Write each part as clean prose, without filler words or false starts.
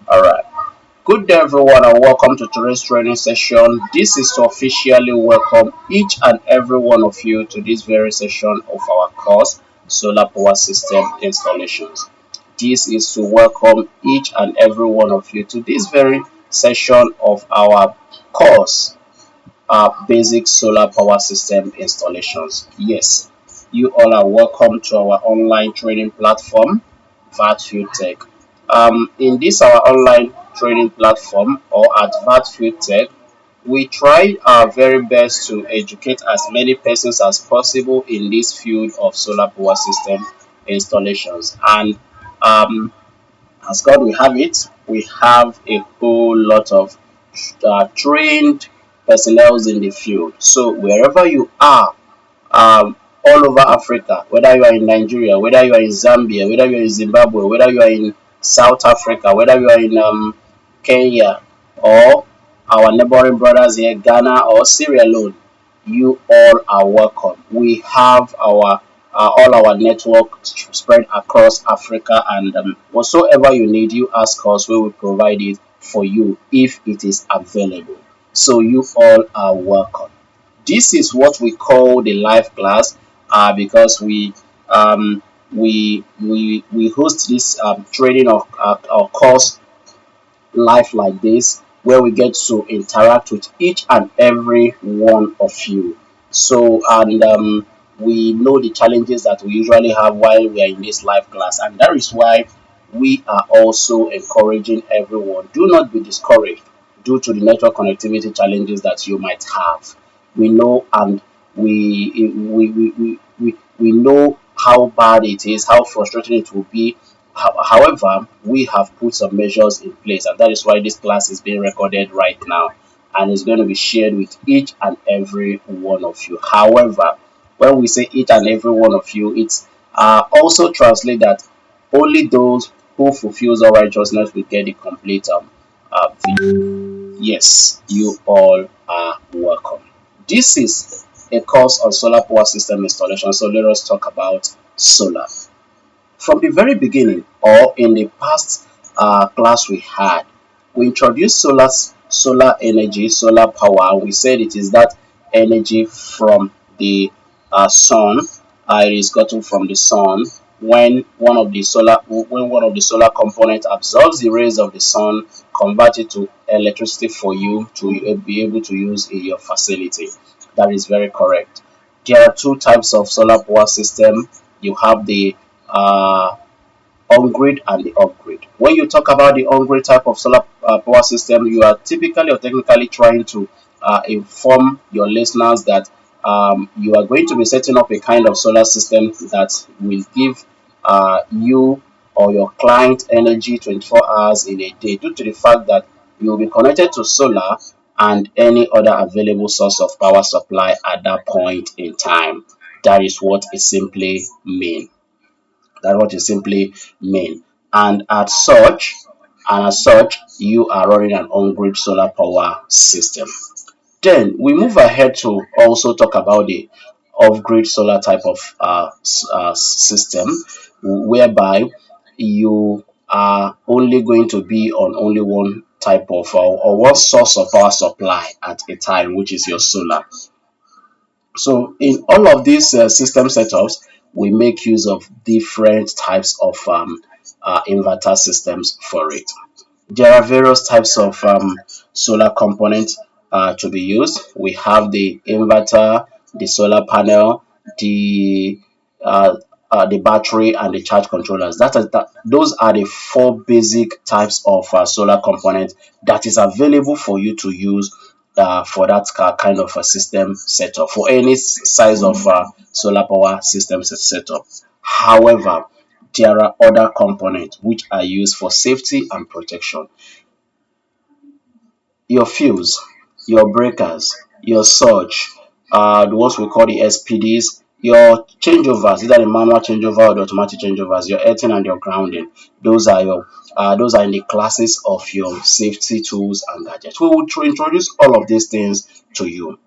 All right. Good day, everyone, and welcome to today's training session. This is to officially welcome each and every one of you to this very session of our course, Solar Power System Installations. This is to welcome each and every one of you to this very session of our course, Basic Solar Power System Installations. Yes, you all are welcome to our online training platform, VATFuel Tech. In this our online training platform or at VATFuel Tech, we try our very best to educate as many persons as possible in this field of solar power system installations. And um, as God will have it, we have a whole lot of trained personnel in the field. So wherever you are, all over Africa, whether you are in Nigeria, whether you are in Zambia, whether you are in Zimbabwe, whether you are in South Africa, whether you are in Kenya, or our neighboring brothers here, Ghana or Sierra Leone, you all are welcome. We have our all our network spread across Africa, and whatsoever you need, you ask us, we will provide it for you if it is available. So you all are welcome. This is what we call the live class, because we host this training of course live like this, where we get to interact with each and every one of you. So, and we know the challenges that we usually have while we are in this live class, and that is why we are also encouraging everyone, do not be discouraged due to the network connectivity challenges that you might have. We know, and we know how bad it is, how frustrating it will be. However, we have put some measures in place, and that is why this class is being recorded right now and is going to be shared with each and every one of you. However, when we say each and every one of you, it's also translate that only those who fulfills all righteousness will get the complete video. Yes, you all are welcome. This is a course on solar power system installation, so let us talk about solar. From the very beginning, or in the past class we had, we introduced solar energy, solar power. We said it is that energy from the sun. It is gotten from the sun when one of the solar components absorbs the rays of the sun, convert it to electricity for you to be able to use in your facility. That is very correct. There are two types of solar power system. You have the uh, on-grid and the off-grid. When you talk about the on-grid type of solar power system, you are typically or technically trying to inform your listeners that you are going to be setting up a kind of solar system that will give you or your client energy 24 hours in a day, due to the fact that you will be connected to solar and any other available source of power supply at that point in time. That is what it simply means. That's what it simply mean. And as such, you are running an on-grid solar power system. Then we move ahead to also talk about the off-grid solar type of system, whereby you are only going to be on only one type of or one source of power supply at a time, which is your solar. So in all of these system setups, we make use of different types of inverter systems for it. There are various types of solar components to be used. We have the inverter, the solar panel, the uh, the battery, and the charge controllers. Those are the four basic types of solar components that is available for you to use for that kind of a system setup, for any size of solar power system setup. However, there are other components which are used for safety and protection. Your fuse, your breakers, your surge, the ones we call the SPDs, your changeovers, either the manual changeover or the automatic changeovers, your earthing and your grounding. Those are in the classes of your safety tools and gadgets. We will introduce all of these things to you.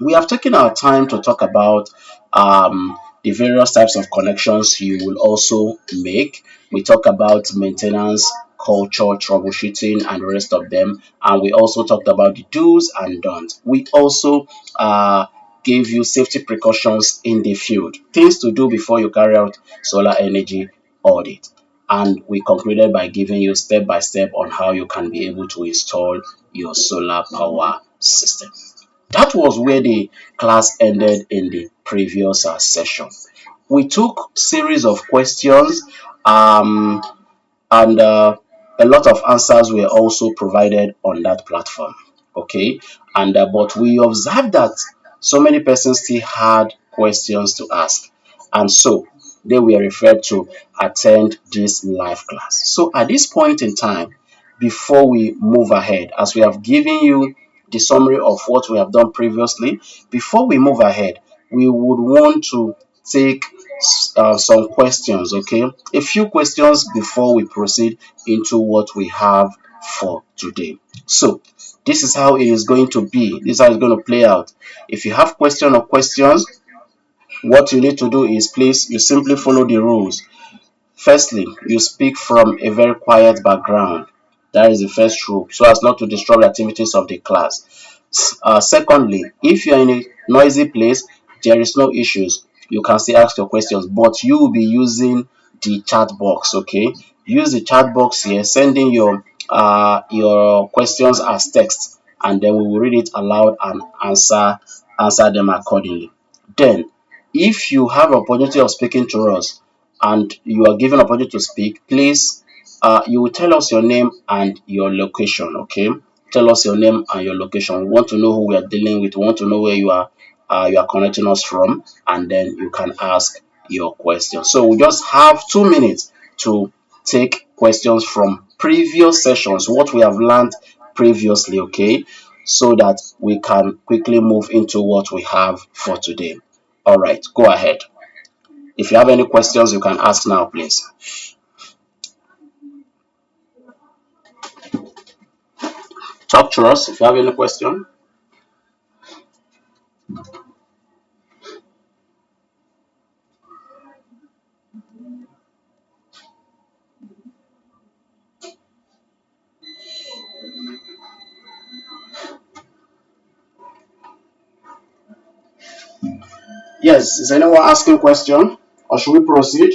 We have taken our time to talk about the various types of connections you will also make. We talk about maintenance culture, troubleshooting, and the rest of them. And we also talked about the do's and don'ts. We also gave you safety precautions in the field, things to do before you carry out solar energy audit. And we concluded by giving you step by step on how you can be able to install your solar power system. That was where the class ended in the previous session. We took series of questions, um, and a lot of answers were also provided on that platform. Okay, and but we observed that so many persons still had questions to ask, and so they were referred to attend this live class. So at this point in time, before we move ahead, as we have given you the summary of what we have done previously, before we move ahead, we would want to take some questions, okay? A few questions before we proceed into what we have for today. So, this is how it is going to be. This is how it's going to play out. If you have question or questions, what you need to do is please you simply follow the rules. Firstly, you speak from a very quiet background. That is the first rule, so as not to disrupt the activities of the class. Secondly, if you're in a noisy place, there is no issues. You can still ask your questions, but you will be using the chat box. Okay, use the chat box here, sending your questions as text, and then we will read it aloud and answer them accordingly. Then, if you have opportunity of speaking to us and you are given opportunity to speak, please you will tell us your name and your location. Okay, tell us your name and your location. We want to know who we are dealing with. We want to know where you are connecting us from, and then you can ask your question. So we just have 2 minutes to take questions from previous sessions, what we have learned previously, okay, so that we can quickly move into what we have for today. All right, go ahead. If you have any questions, you can ask now, please. Talk to us if you have any question. Yes, is anyone asking question or should we proceed?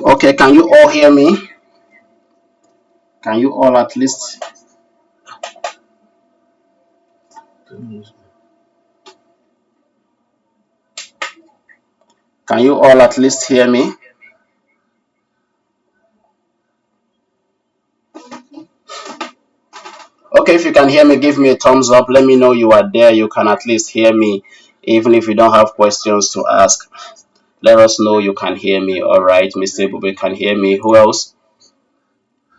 Okay, can you all hear me? Can you all at least hear me? Okay, if you can hear me, give me a thumbs up. Let me know you are there. You can at least hear me, even if you don't have questions to ask. Let us know you can hear me. All right, Mr. Bube can hear me. Who else?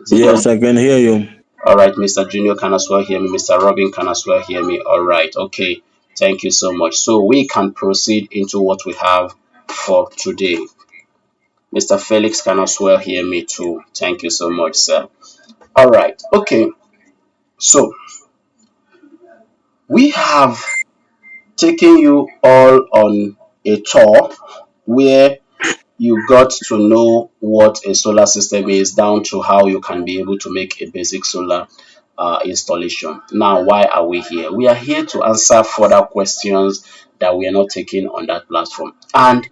Is it Yes, just I can hear you. all right? Mr. Junior can as well hear me. Mr. Robin can as well hear me. All right, okay. Thank you so much. So we can proceed into what we have for today. Mr. Felix can as well hear me too. Thank you so much, sir. All right, okay. So we have taken you all on a tour where you got to know what a solar system is down to how you can be able to make a basic solar installation. Now, why are we here? We are here to answer further questions that we are not taking on that platform. And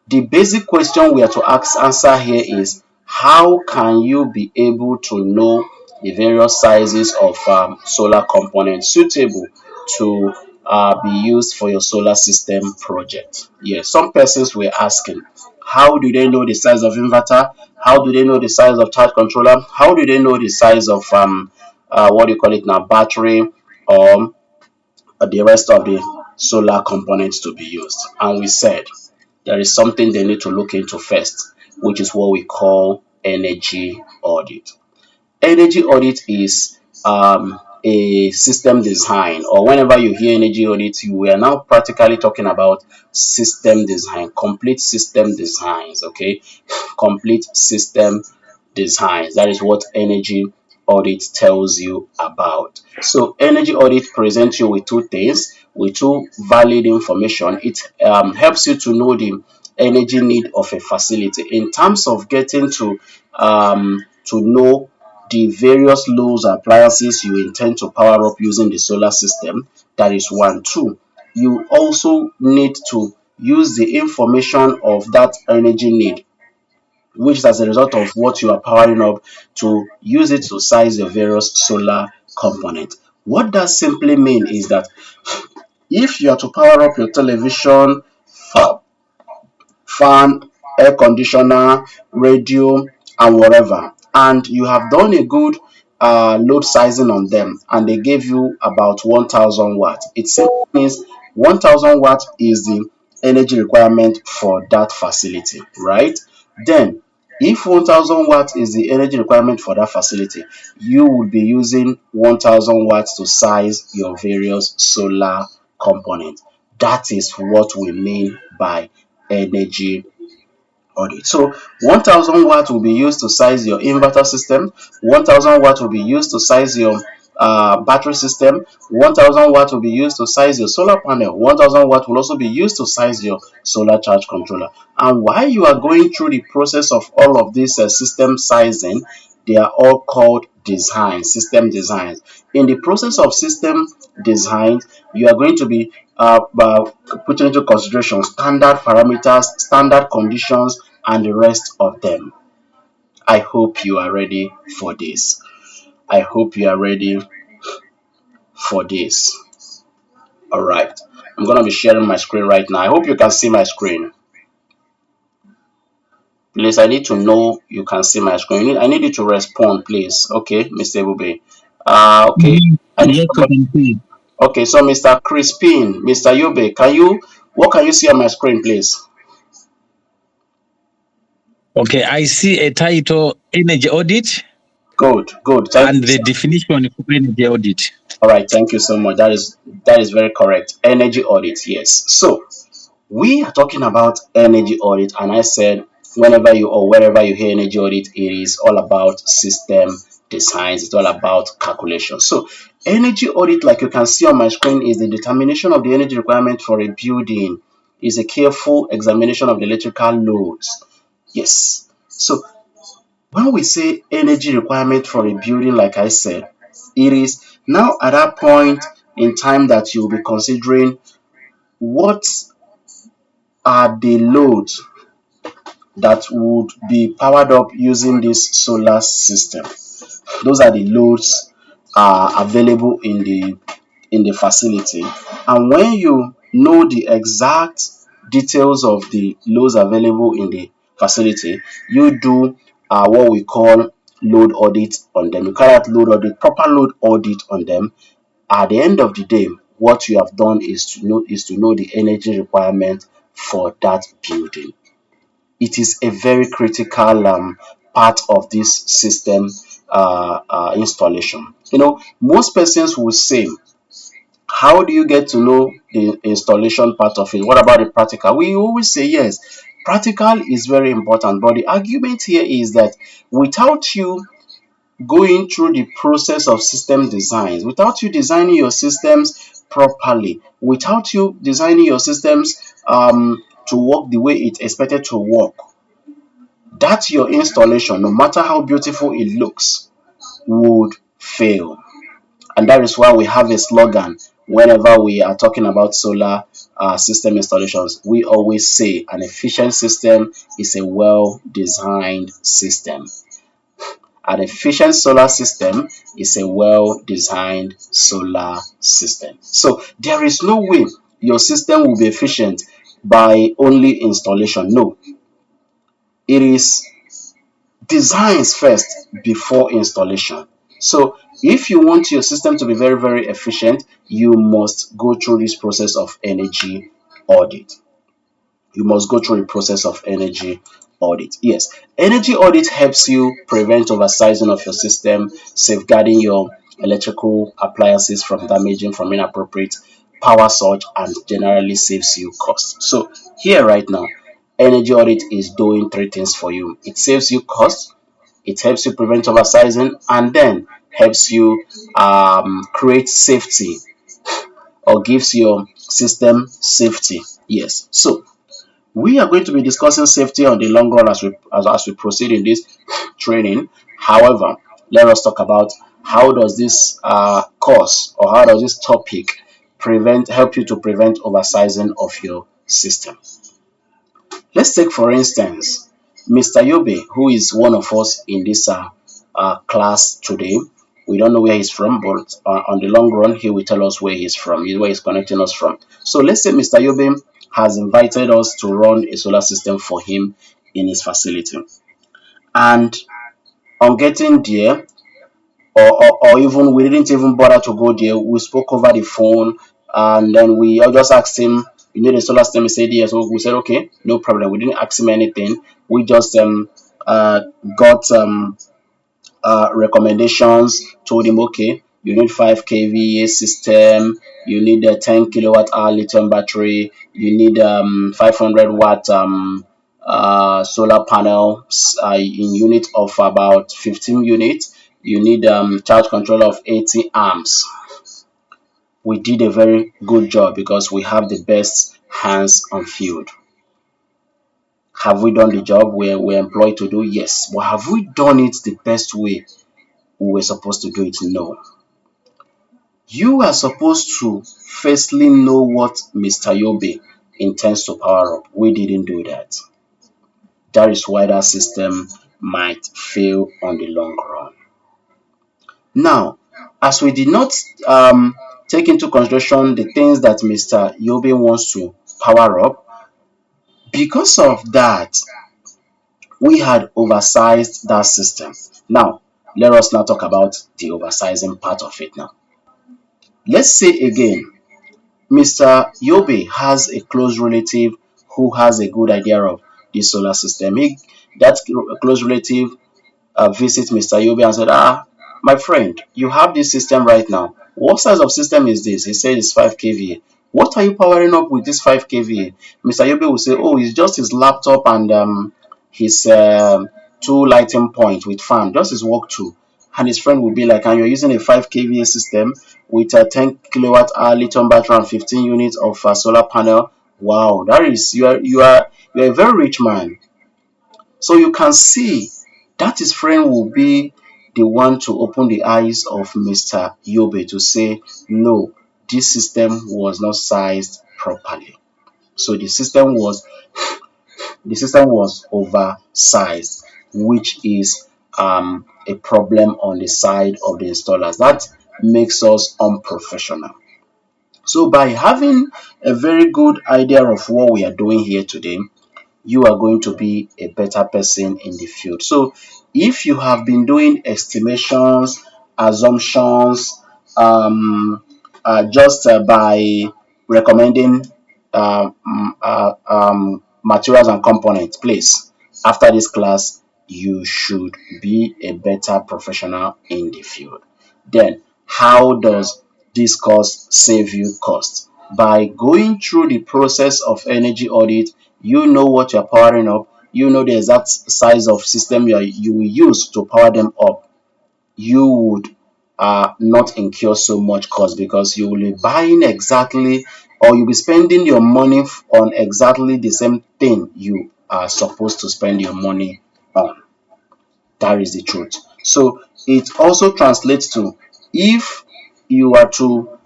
the basic question we are to answer here is how can you be able to know the various sizes of solar components suitable to be used for your solar system project? Yes, some persons were asking, how do they know the size of inverter? How do they know the size of charge controller? How do they know the size of what do you call it now, battery or the rest of the solar components to be used? And we said there is something they need to look into first, which is what we call energy audit. Energy audit is a system design, or whenever you hear energy audit, you are now practically talking about system design, complete system designs, okay? Complete system designs. That is what energy audit tells you about. So energy audit presents you with two things, with two valid information. It helps you to know the energy need of a facility in terms of getting to know the various loads and appliances you intend to power up using the solar system. That is one. Two, you also need to use the information of that energy need, which is as a result of what you are powering up, to use it to size your various solar components. What that simply mean is that if you are to power up your television, fan, air conditioner, radio, and whatever, and you have done a good load sizing on them, and they gave you about 1000 watts, it simply means 1000 watts is the energy requirement for that facility, right? Then, if 1000 watts is the energy requirement for that facility, you will be using 1000 watts to size your various solar components. That is what we mean by energy audit. So 1000 watts will be used to size your inverter system, 1000 watts will be used to size your battery system, 1000 watts will be used to size your solar panel, 1000 watts will also be used to size your solar charge controller. And while you are going through the process of all of this system sizing, they are all called design, system designs. In the process of system design, you are going to be putting into consideration standard parameters, standard conditions, and the rest of them. I hope you are ready for this. I hope you are ready for this. All right. I'm going to be sharing my screen right now. I hope you can see my screen. Please, I need to know you can see my screen. I need you to respond, please. Okay, Mr. Bube. Okay. Mhm. I need Yes, we somebody. can see. Okay, so Mr. Crispin, Mr. Yobe, what can you see on my screen, please? Okay, I see a title energy audit Good, good. Thank and you, the sir. definition for energy audit. All right, thank you so much. That is very correct. Energy audit, yes. So we are talking about energy audit, and I said whenever you or wherever you hear energy audit, it is all about system designs, it's all about calculation. So energy audit, like you can see on my screen, is the determination of the energy requirement for a building, is a careful examination of the electrical loads. Yes. So when we say energy requirement for a building, like I said, it is now at that point in time that you'll be considering what are the loads that would be powered up using this solar system. Those are the loads available in the facility. And when you know the exact details of the loads available in the facility, you do what we call load audit on them. You carry out load audit, proper load audit on them. At the end of the day, what you have done is to know the energy requirement for that building. It is a very critical part of this system installation. Most persons will say, how do you get to know the installation part of it? What about the practical? We always say yes, practical is very important, but the argument here is that without you going through the process of system designs, without you designing your systems properly, without you designing your systems to work the way it's expected to work, that your installation, no matter how beautiful it looks, would fail. And that is why we have a slogan whenever we are talking about solar system installations. We always say an efficient system is a well designed system. An efficient solar system is a well designed solar system. So there is no way your system will be efficient by only installation. No, it is designs first before installation. So if you want your system to be very, very efficient, you must go through this process of energy audit. You must go through the process of energy audit. Yes, energy audit helps you prevent oversizing of your system, safeguarding your electrical appliances from damaging from inappropriate power surge, and generally saves you cost. So here right now, energy audit is doing three things for you. It saves you cost, it helps you prevent oversizing, and then helps you create safety or gives your system safety. Yes. So we are going to be discussing safety on the long run as we proceed in this training. However, let us talk about how does this course or how does this topic prevent help you to prevent oversizing of your system. Let's take for instance Mr. Yobe, who is one of us in this class today. We don't know where he's from, but on the long run, he will tell us where he's from, where he's connecting us from. So let's say Mr. Yobe has invited us to run a solar system for him in his facility. And on getting there, or even we didn't even bother to go there. We spoke over the phone, and then we I just asked him, "You need a solar system?" He said yes. So we said, "Okay, no problem." We didn't ask him anything. We just uh got recommendations. Told him, "Okay, you need 5 kVA system. You need a 10 kilowatt hour lithium battery. You need 500 watt solar panels in unit of about 15 units. You need charge controller of 80 amps." We did a very good job because we have the best hands on field. Have we done the job we're employed to do? Yes. But have we done it the best way we were supposed to do it? No. You are supposed to firstly know what Mr. Yobe intends to power up. We didn't do that. That is why that system might fail on the long run. Now, as we did not take into consideration the things that Mr. Yobe wants to power up, because of that, we had oversized that system. Now, let us now talk about the oversizing part of it now. Let's say again, Mr. Yobe has a close relative who has a good idea of this solar system. That close relative visit Mr. Yobe and said, my friend, you have this system right now. What size of system is this? He said it's 5 kVA. What are you powering up with this 5 kVA? Mr. Yobe will say, oh, it's just his laptop and his two lighting point with fan, just his work tool. And his friend will be like, and you're using a 5 kVA system with a 10 kilowatt hour lithium battery and 15 units of solar panel. Wow, that is you're a very rich man. So you can see that his friend will be the one to open the eyes of Mr. Yobe to say, no, this system was not sized properly. So the system was oversized, which is a problem on the side of the installers. That makes us unprofessional. So by having a very good idea of what we are doing here today, you are going to be a better person in the field. So if you have been doing estimations, assumptions, just by recommending materials and components, please, after this class, you should be a better professional in the field. Then, how does this course save you cost? By going through the process of energy audit, you know what you're powering up, you know the exact size of system you will use to power them up. You would not incur so much cost because you will be buying exactly, or you'll be spending your money on exactly the same thing you are supposed to spend your money on. That is the truth. So it also translates to, if you are to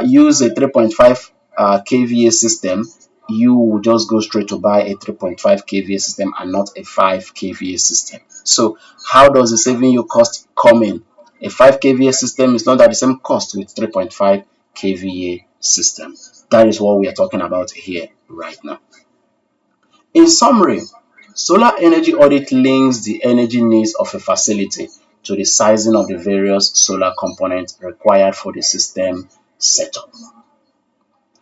use a 3.5 kVA system, you will just go straight to buy a 3.5 kVA system and not a 5 kVA system. So how does the saving you cost come in? A 5 kVA system is not at the same cost with 3.5 kVA system. That is what we are talking about here right now. In summary, solar energy audit links the energy needs of a facility to the sizing of the various solar components required for the system setup.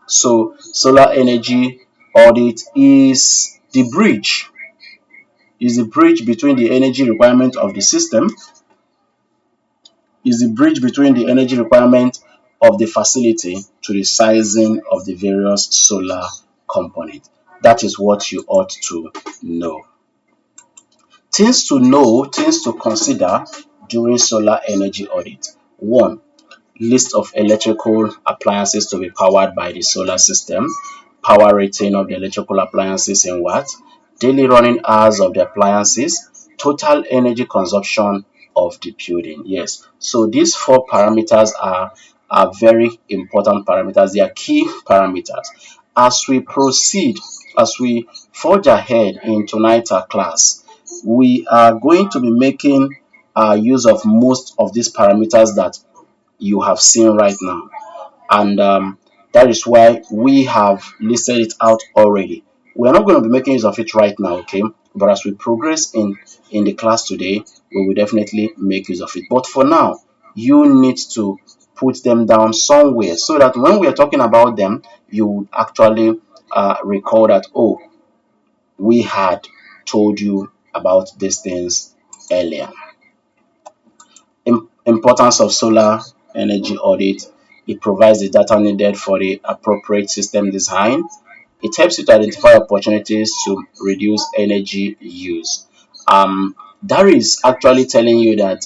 So solar energy audit is the bridge between the energy requirement of the system, is the bridge between the energy requirement of the facility to the sizing of the various solar components. That is what you ought to know. Things to know, things to consider during solar energy audit. One, list of electrical appliances to be powered by the solar system, power rating of the electrical appliances in watts, daily running hours of the appliances, total energy consumption of the building. Yes, so these four parameters are very important parameters. They are key parameters. As we proceed, as we forge ahead in tonight's class, we are going to be making use of most of these parameters that you have seen right now, and that is why we have listed it out already. We're not going to be making use of it right now, okay, but as we progress in the class today, we will definitely make use of it. But for now, you need to put them down somewhere so that when we are talking about them, you would actually recall that, oh, we had told you about these things earlier. Importance of solar energy audit. It provides the data needed for the appropriate system design. It helps you to identify opportunities to reduce energy use. That is actually telling you that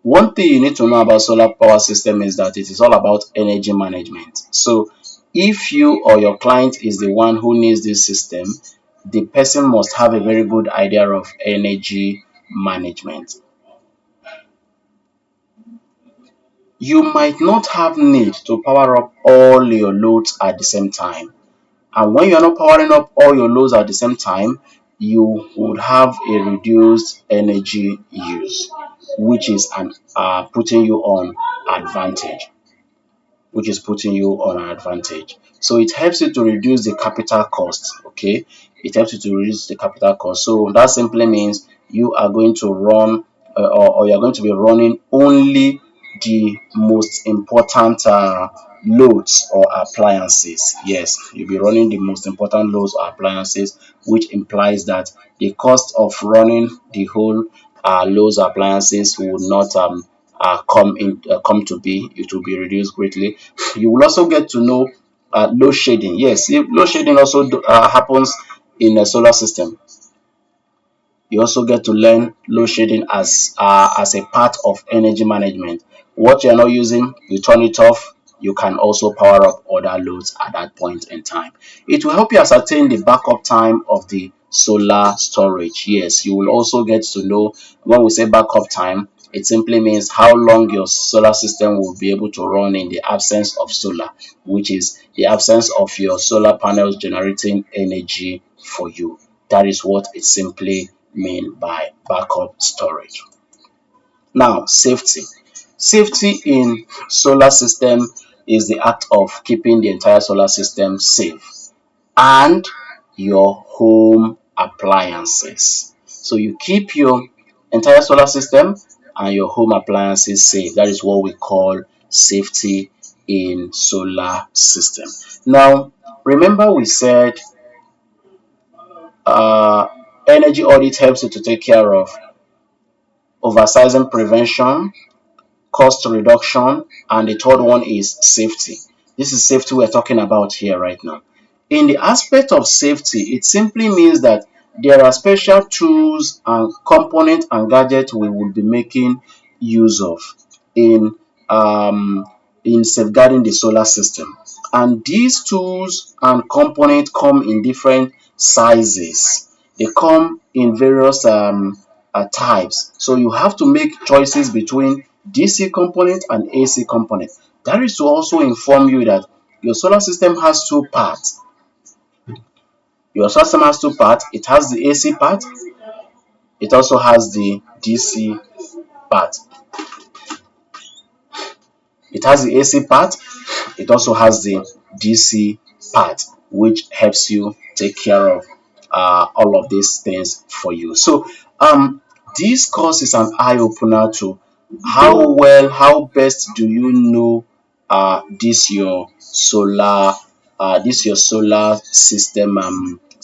one thing you need to know about solar power system is that it is all about energy management. So if you or your client is the one who needs this system, the person must have a very good idea of energy management. You might not have need to power up all your loads at the same time. And when you're not powering up all your loads at the same time, you would have a reduced energy use, which is putting you on advantage which is putting you on an advantage. So it helps you to reduce the capital cost. Okay, it helps you to reduce the capital cost. So that simply means you are going to run or you're going to be running only the most important loads or appliances. Yes, you'll be running the most important loads or appliances, which implies that the cost of running the whole loads or appliances will not come to be. It will be reduced greatly. You will also get to know load shedding. Yes, load shedding also happens in a solar system. You also get to learn load shedding as a part of energy management. What you're not using, you turn it off. You can also power up other loads at that point in time. It will help you ascertain the backup time of the solar storage. Yes, you will also get to know when we say backup time, it simply means how long your solar system will be able to run in the absence of solar, which is the absence of your solar panels generating energy for you. That is what it simply means by backup storage. Now, safety. Safety in solar system is the act of keeping the entire solar system safe and your home appliances. So you keep your entire solar system and your home appliances safe. That is what we call safety in solar system. Now, remember we said uh, energy audit helps you to take care of oversizing prevention, cost reduction, and the third one is safety. This is safety we're talking about here right now. In the aspect of safety, it simply means that there are special tools and components and gadgets we will be making use of in um, in safeguarding the solar system. And these tools and components come in different sizes. They come in various types. So you have to make choices between DC component and AC component. That is to also inform you that your solar system has two parts. Your solar system has two parts. It has the AC part. It also has the DC part. It has the AC part. It also has the DC part, which helps you take care of all of these things for you. So, this course is an eye opener to how best do you know this your solar system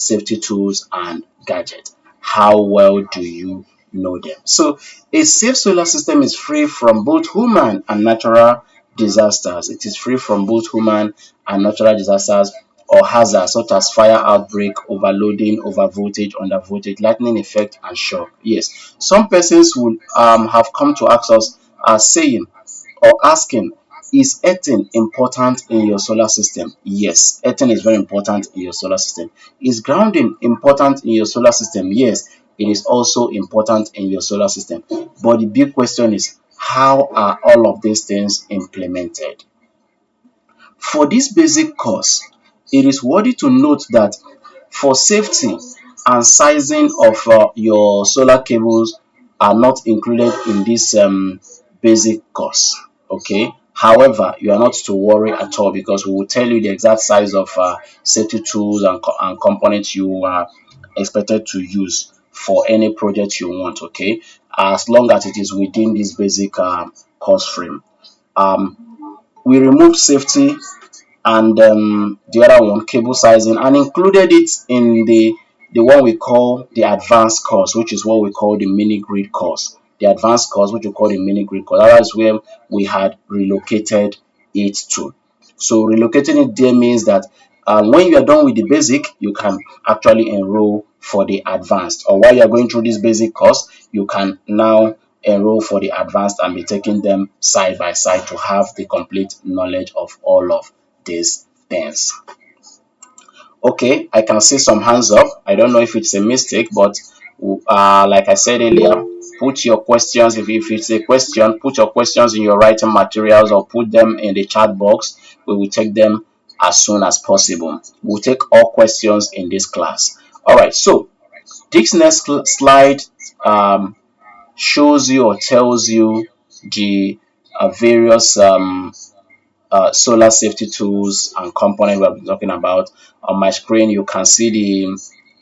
safety tools and gadgets. How well do you know them? So, a safe solar system is free from both human and natural disasters. It is free from both human and natural disasters or hazards such as fire outbreak, overloading, overvoltage, undervoltage, lightning effect, and shock. Yes, some persons would have come to ask us saying or asking, is earthing important in your solar system? Yes, earthing is very important in your solar system. Is grounding important in your solar system? Yes, it is also important in your solar system. But the big question is, how are all of these things implemented? For this basic course, it is worthy to note that for safety and sizing of your solar cables are not included in this basic course. Okay. However, you are not to worry at all because we will tell you the exact size of safety tools and components you are expected to use for any project you want. Okay, as long as it is within this basic course frame. Um, we removed safety and the other one cable sizing and included it in the one we call the advanced course, which is what we call the mini grid course. The advanced course, which we call the mini grid course, that is where we had relocated it to. So relocating it there means that when you are done with the basic, you can actually enroll for the advanced, or while you are going through this basic course, you can now enroll for the advanced and be taking them side by side to have the complete knowledge of all of these things. Okay, I can see some hands up. I don't know if it's a mistake, but like I said earlier, put your questions. If it's a question, put your questions in your writing materials or put them in the chat box. We will take them as soon as possible. We'll take all questions in this class. All right, so this next slide shows you or tells you the various solar safety tools and components we've been talking about. On my screen, you can see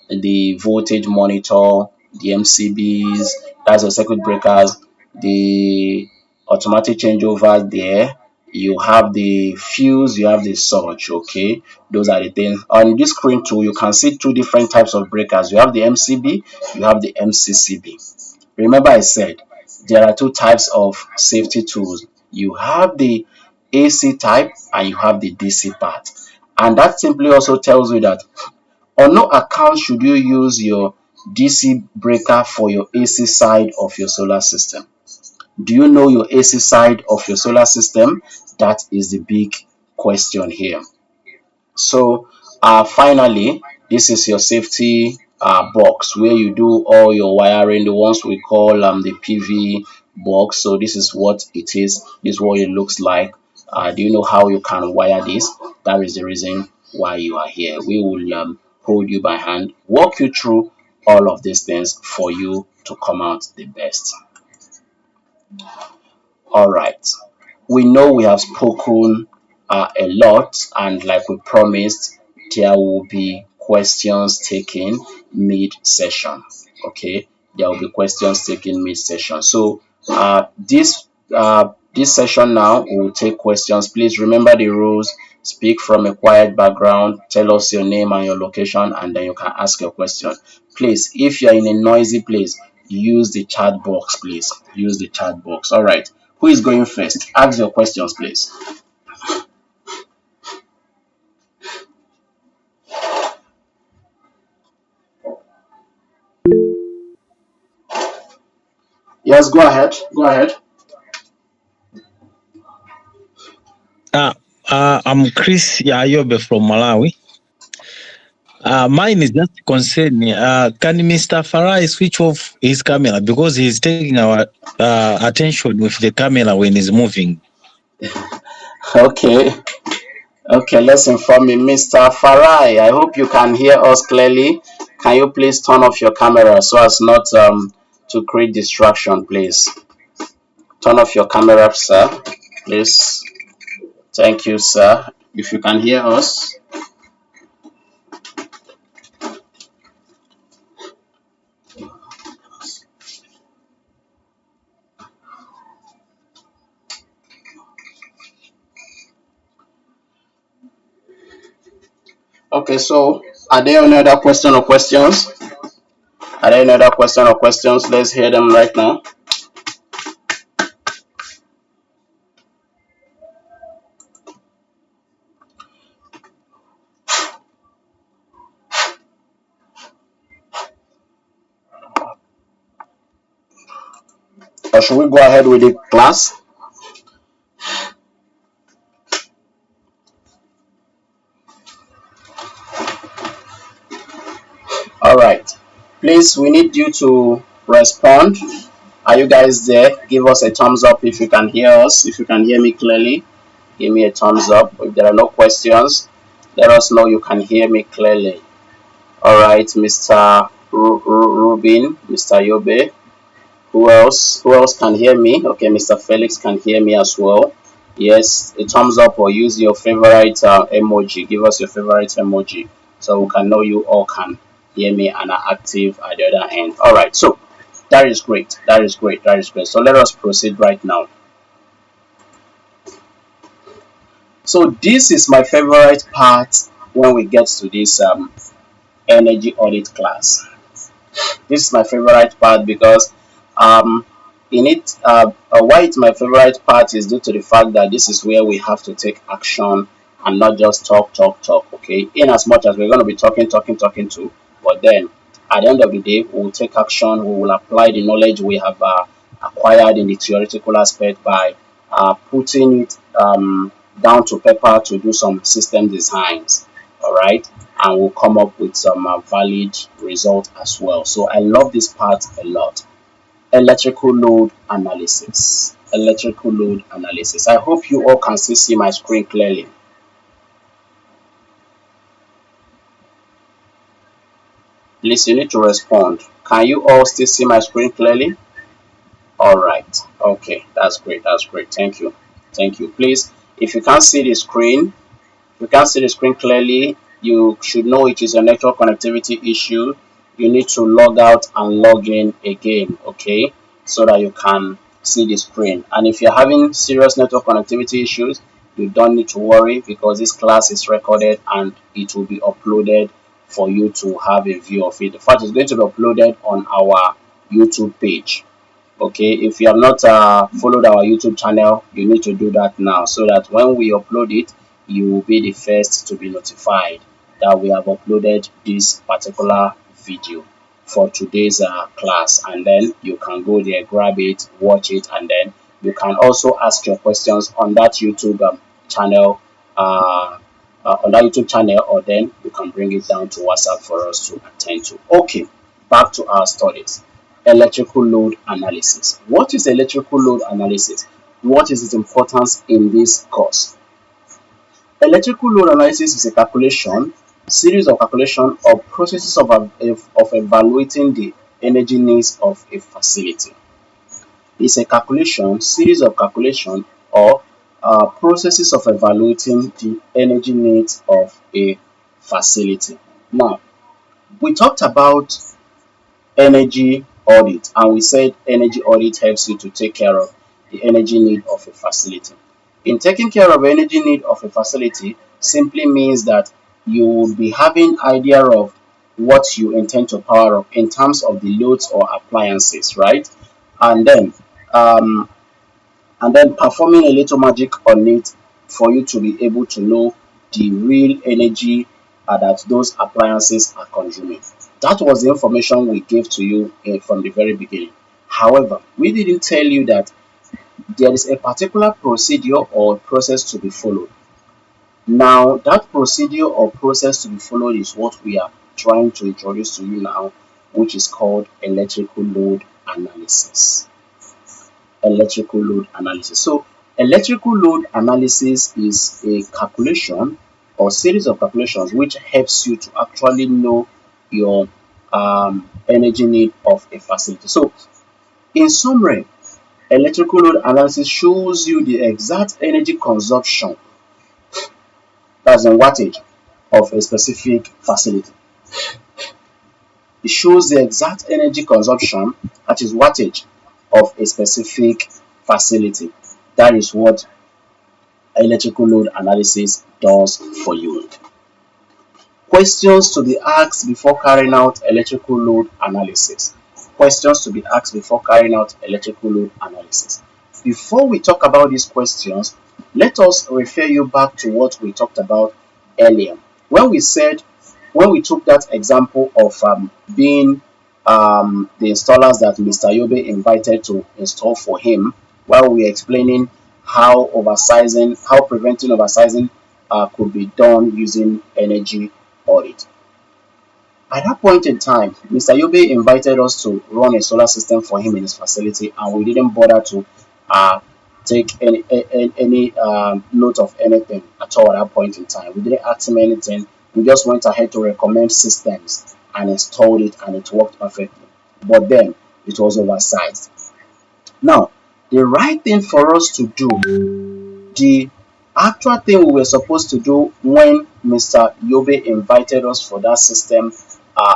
the voltage monitor, the MCBs, that's the circuit breakers, the automatic changeover there. You have the fuse, you have the surge. Okay, those are the things. On this screen too, you can see two different types of breakers. You have the MCB, you have the MCCB. Remember I said there are two types of safety tools. You have the AC type and you have the DC part. And that simply also tells you that on no account should you use your DC breaker for your AC side of your solar system. Do you know your AC side of your solar system? That is the big question here. So finally, this is your safety box where you do all your wiring, the ones we call the PV box. So this is what it is. This is what it looks like. Do you know how you can wire this? That is the reason why you are here. We will hold you by hand, walk you through all of these things for you to come out the best. All right. We know we have spoken a lot, and like we promised, there will be questions taken mid session. Okay, there will be questions taken mid session. So, this session now we will take questions. Please remember the rules. Speak from a quiet background. Tell us your name and your location, and then you can ask your question. Please, if you are in a noisy place, use the chat box. Please use the chat box. All right. Who is going first? Ask your questions, please. Yes, go ahead. Go ahead. Uh, I'm Chris Yayobe from Malawi. Mine is just concerning. Can Mr. Farai switch off his camera because he's taking our attention with the camera when he's moving? Okay. Okay, let's inform me. Mr. Farai, I hope you can hear us clearly. Can you please turn off your camera so as not to create distraction, please? Turn off your camera, sir. Please. Thank you, sir. If you can hear us. Okay, so are there any other question or questions? Are there any other question or questions? Let's hear them right now. Or should we go ahead with the class? All right. Please, we need you to respond. Are you guys there? Give us a thumbs up if you can hear us. If you can hear me clearly, give me a thumbs up. If there are no questions, let us know you can hear me clearly. All right, Mr. Rubin, Mr. Yobe. Who else? Who else can hear me? Okay, Mr. Felix can hear me as well. Yes, a thumbs up or use your favorite emoji. Give us your favorite emoji so we can know you all can hear me and are active at the other end. All right, so that is great. That is great. That is great. So let us proceed right now. So this is my favorite part when we get to this energy audit class. This is my favorite part because um, in it, why it's my favorite part is due to the fact that this is where we have to take action and not just talk, talk, talk. Okay, in as much as we're going to be talking, talking, talking to, but then at the end of the day, we will take action. We will apply the knowledge we have acquired in the theoretical aspect by putting it down to paper to do some system designs. All right, and we'll come up with some valid result as well. So I love this part a lot. Electrical load analysis. Electrical load analysis. I hope you all can still see my screen clearly. Please, you need to respond. Can you all still see my screen clearly? All right. Okay, that's great. That's great. Thank you. Thank you. Please, if you can't see the screen, you can't see the screen clearly, you should know it is a network connectivity issue. You need to log out and log in again, okay, so that you can see the screen. And if you're having serious network connectivity issues, you don't need to worry because this class is recorded and it will be uploaded for you to have a view of it. In fact, it's going to be uploaded on our YouTube page. Okay, if you have not followed our YouTube channel, you need to do that now so that when we upload it, you will be the first to be notified that we have uploaded this particular video for today's class, and then you can go there, grab it, watch it, and then you can also ask your questions on that YouTube channel, or then you can bring it down to WhatsApp for us to attend to. Okay, back to our studies. Electrical load analysis. What is electrical load analysis? What is its importance in this course? Electrical load analysis is a series of calculation or processes of evaluating the energy needs of a facility. It's a series of calculation or processes of evaluating the energy needs of a facility. Now, we talked about energy audit, and we said energy audit helps you to take care of the energy need of a facility. In taking care of energy need of a facility simply means that you will be having idea of what you intend to power up in terms of the loads or appliances, right? And then um, performing a little magic on it for you to be able to know the real energy that those appliances are consuming. That was the information we gave to you from the very beginning. However, we didn't tell you that there is a particular procedure or process to be followed. Now, that procedure or process to be followed is what we are trying to introduce to you now, which is called electrical load analysis. Electrical load analysis. So electrical load analysis is a calculation or series of calculations which helps you to actually know your energy need of a facility. So in summary, electrical load analysis shows you the exact energy consumption, that's in wattage, of a specific facility. It shows the exact energy consumption, that is wattage, of a specific facility. That is what electrical load analysis does for you. Questions to be asked before carrying out electrical load analysis. Questions to be asked before carrying out electrical load analysis. Before we talk about these questions, let us refer you back to what we talked about earlier. When we took that example of being the installers that Mr. Yobe invited to install for him, while we were explaining how preventing oversizing could be done using energy audit. At that point in time, Mr. Yobe invited us to run a solar system for him in his facility, and we didn't bother to uh, take any note of anything at all at that point in time. We didn't ask him anything. We just went ahead to recommend systems and installed it, and it worked perfectly. But then it was oversized. Now, the right thing for us to do, the actual thing we were supposed to do when Mr. Yobe invited us for that system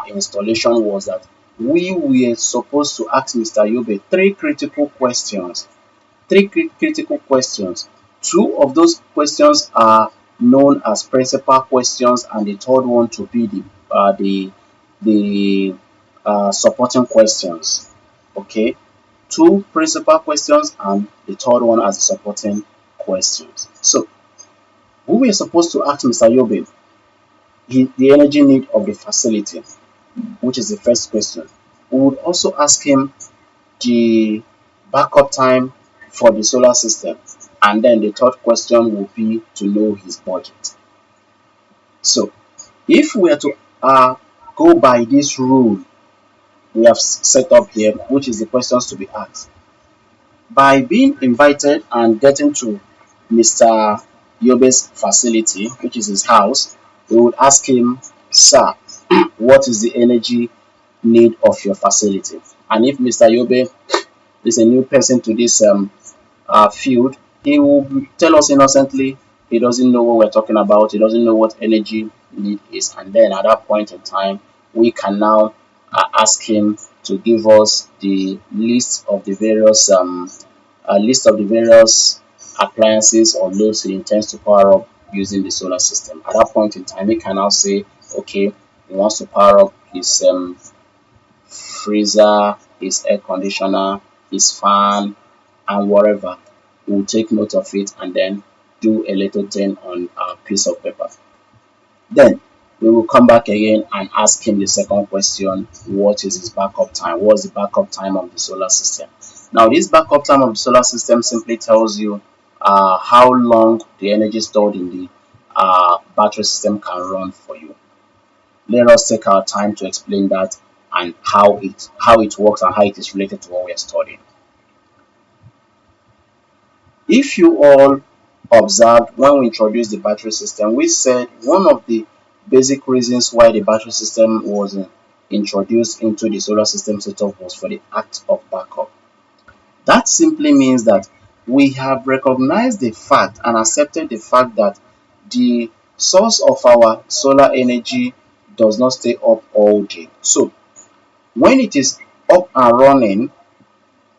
installation was that we were supposed to ask Mr. Yobe three critical questions. Critical questions. Two of those questions are known as principal questions, and the third one to be the supporting questions. Okay, two principal questions and the third one as the supporting questions. So we were supposed to ask Mr. Yobe the energy need of the facility, which is the first question. We would also ask him the backup time for the solar system, and then the third question will be to know his budget. So if we are to go by this rule we have set up here, which is the questions to be asked, by being invited and getting to Mr. Yobe's facility, which is his house, we would ask him, "Sir, what is the energy need of your facility?" And if Mr. Yobe is a new person to this field, he will tell us innocently he doesn't know what we're talking about, he doesn't know what energy need is. And then at that point in time, we can now ask him to give us the list of the various appliances or loads he intends to power up using the solar system. At that point in time, he can now say, okay, he wants to power up his freezer, his air conditioner, his fan, and whatever. We'll take note of it and then do a little thing on a piece of paper. Then we will come back again and ask him the second question: what is his backup time? What's the backup time of the solar system? Now, this backup time of the solar system simply tells you how long the energy stored in the battery system can run for you. Let us take our time to explain that and how it works and how it is related to what we are studying. If you all observed when we introduced the battery system, we said one of the basic reasons why the battery system was introduced into the solar system setup was for the act of backup. That simply means that we have recognized the fact and accepted the fact that the source of our solar energy does not stay up all day. So when it is up and running,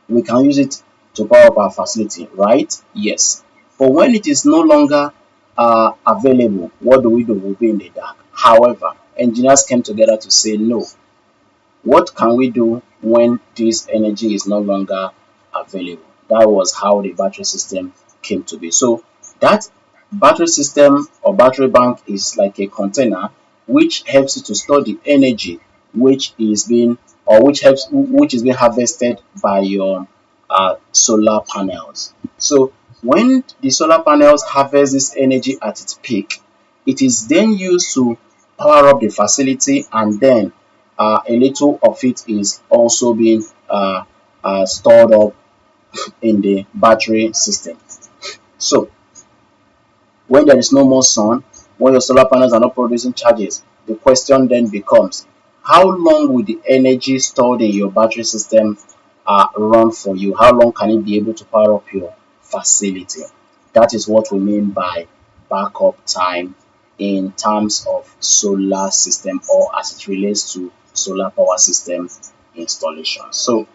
we can use it to power up our facility, right? Yes. But when it is no longer available, what do? We'll be in the dark. However, engineers came together to say, no, what can we do when this energy is no longer available? That was how the battery system came to be. So that battery system or battery bank is like a container which helps you to store the energy which is being which is being harvested by your solar panels. So when the solar panels harvest this energy at its peak, it is then used to power up the facility, and then a little of it is also being stored up in the battery system. So when there is no more sun, when your solar panels are not producing charges, the question then becomes, how long will the energy stored in your battery system run for you? How long can it be able to power up your facility? That is what we mean by backup time in terms of solar system, or as it relates to solar power system installation. So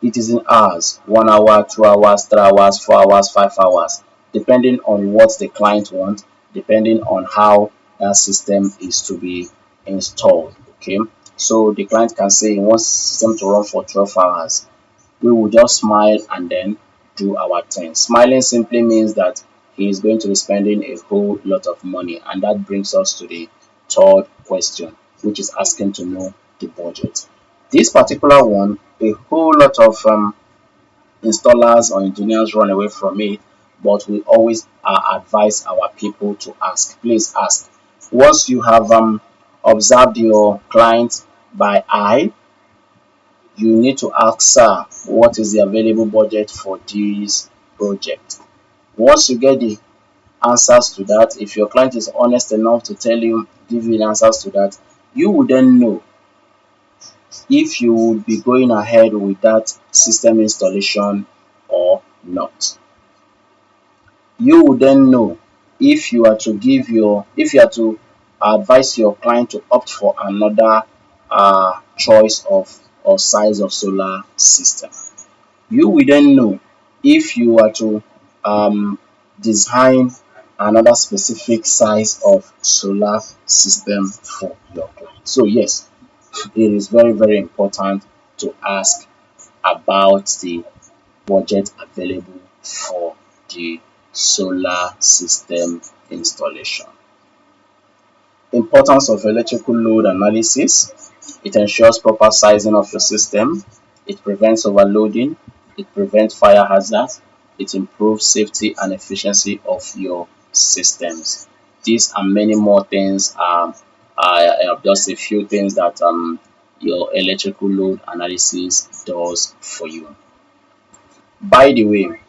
it is in hours: 1 hour, 2 hours, 3 hours, 4 hours, 5 hours, depending on what the client wants, depending on how that system is to be installed. Okay, so the client can say he wants system to run for 12 hours. We will just smile and then do our thing. Smiling simply means that he is going to be spending a whole lot of money, and that brings us to the third question, which is asking to know the budget. This particular one, a whole lot of installers or engineers run away from it, but we always advise our people to ask. Please ask. Once you have observed your client by eye, you need to ask, sir, what is the available budget for this project? Once you get the answers to that, if your client is honest enough to tell you, give you the answers to that, you will then know if you would be going ahead with that system installation or not. You will then know if you are to if you are to advise your client to opt for another choice of or size of solar system. You will then know if you are to design another specific size of solar system for your client. So yes, it is very, very important to ask about the budget available for the solar system installation. Importance of electrical load analysis. It ensures proper sizing of your system. It prevents overloading. It prevents fire hazards. It improves safety and efficiency of your systems. These and many more things are just a few things that your electrical load analysis does for you. By the way,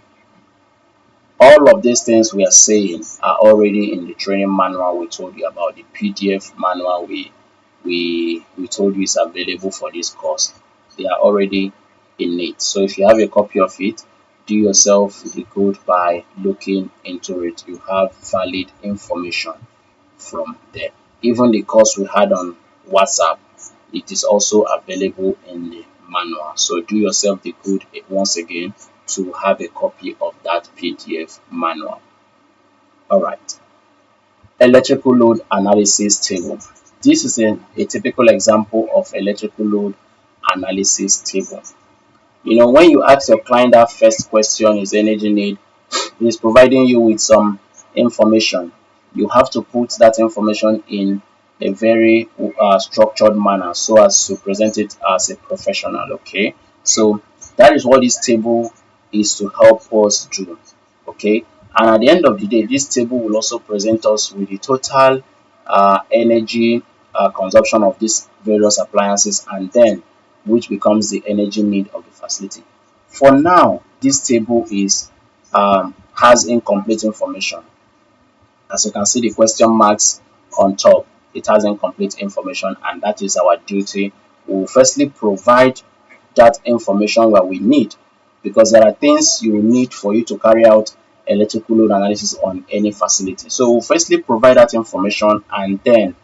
all of these things we are saying are already in the training manual we told you about, the PDF manual we told you is available for this course. They are already in it. So if you have a copy of it, do yourself the good by looking into it. You have valid information from there. Even the course we had on WhatsApp, it is also available in the manual. So do yourself the good once again to have a copy of that PDF manual. All right. Electrical load analysis table. This is a typical example of electrical load analysis table. You know, when you ask your client that first question, is energy need, is providing you with some information. You have to put that information in a very structured manner so as to present it as a professional. Okay, so that is what this table is to help us do. Okay, and at the end of the day, this table will also present us with the total energy consumption of these various appliances, and then which becomes the energy need of the facility. For now, this table is has incomplete information. As you can see the question marks on top, it has incomplete information, and that is our duty. We will firstly provide that information where we need, because there are things you need for you to carry out electrical load analysis on any facility. So we'll firstly provide that information and then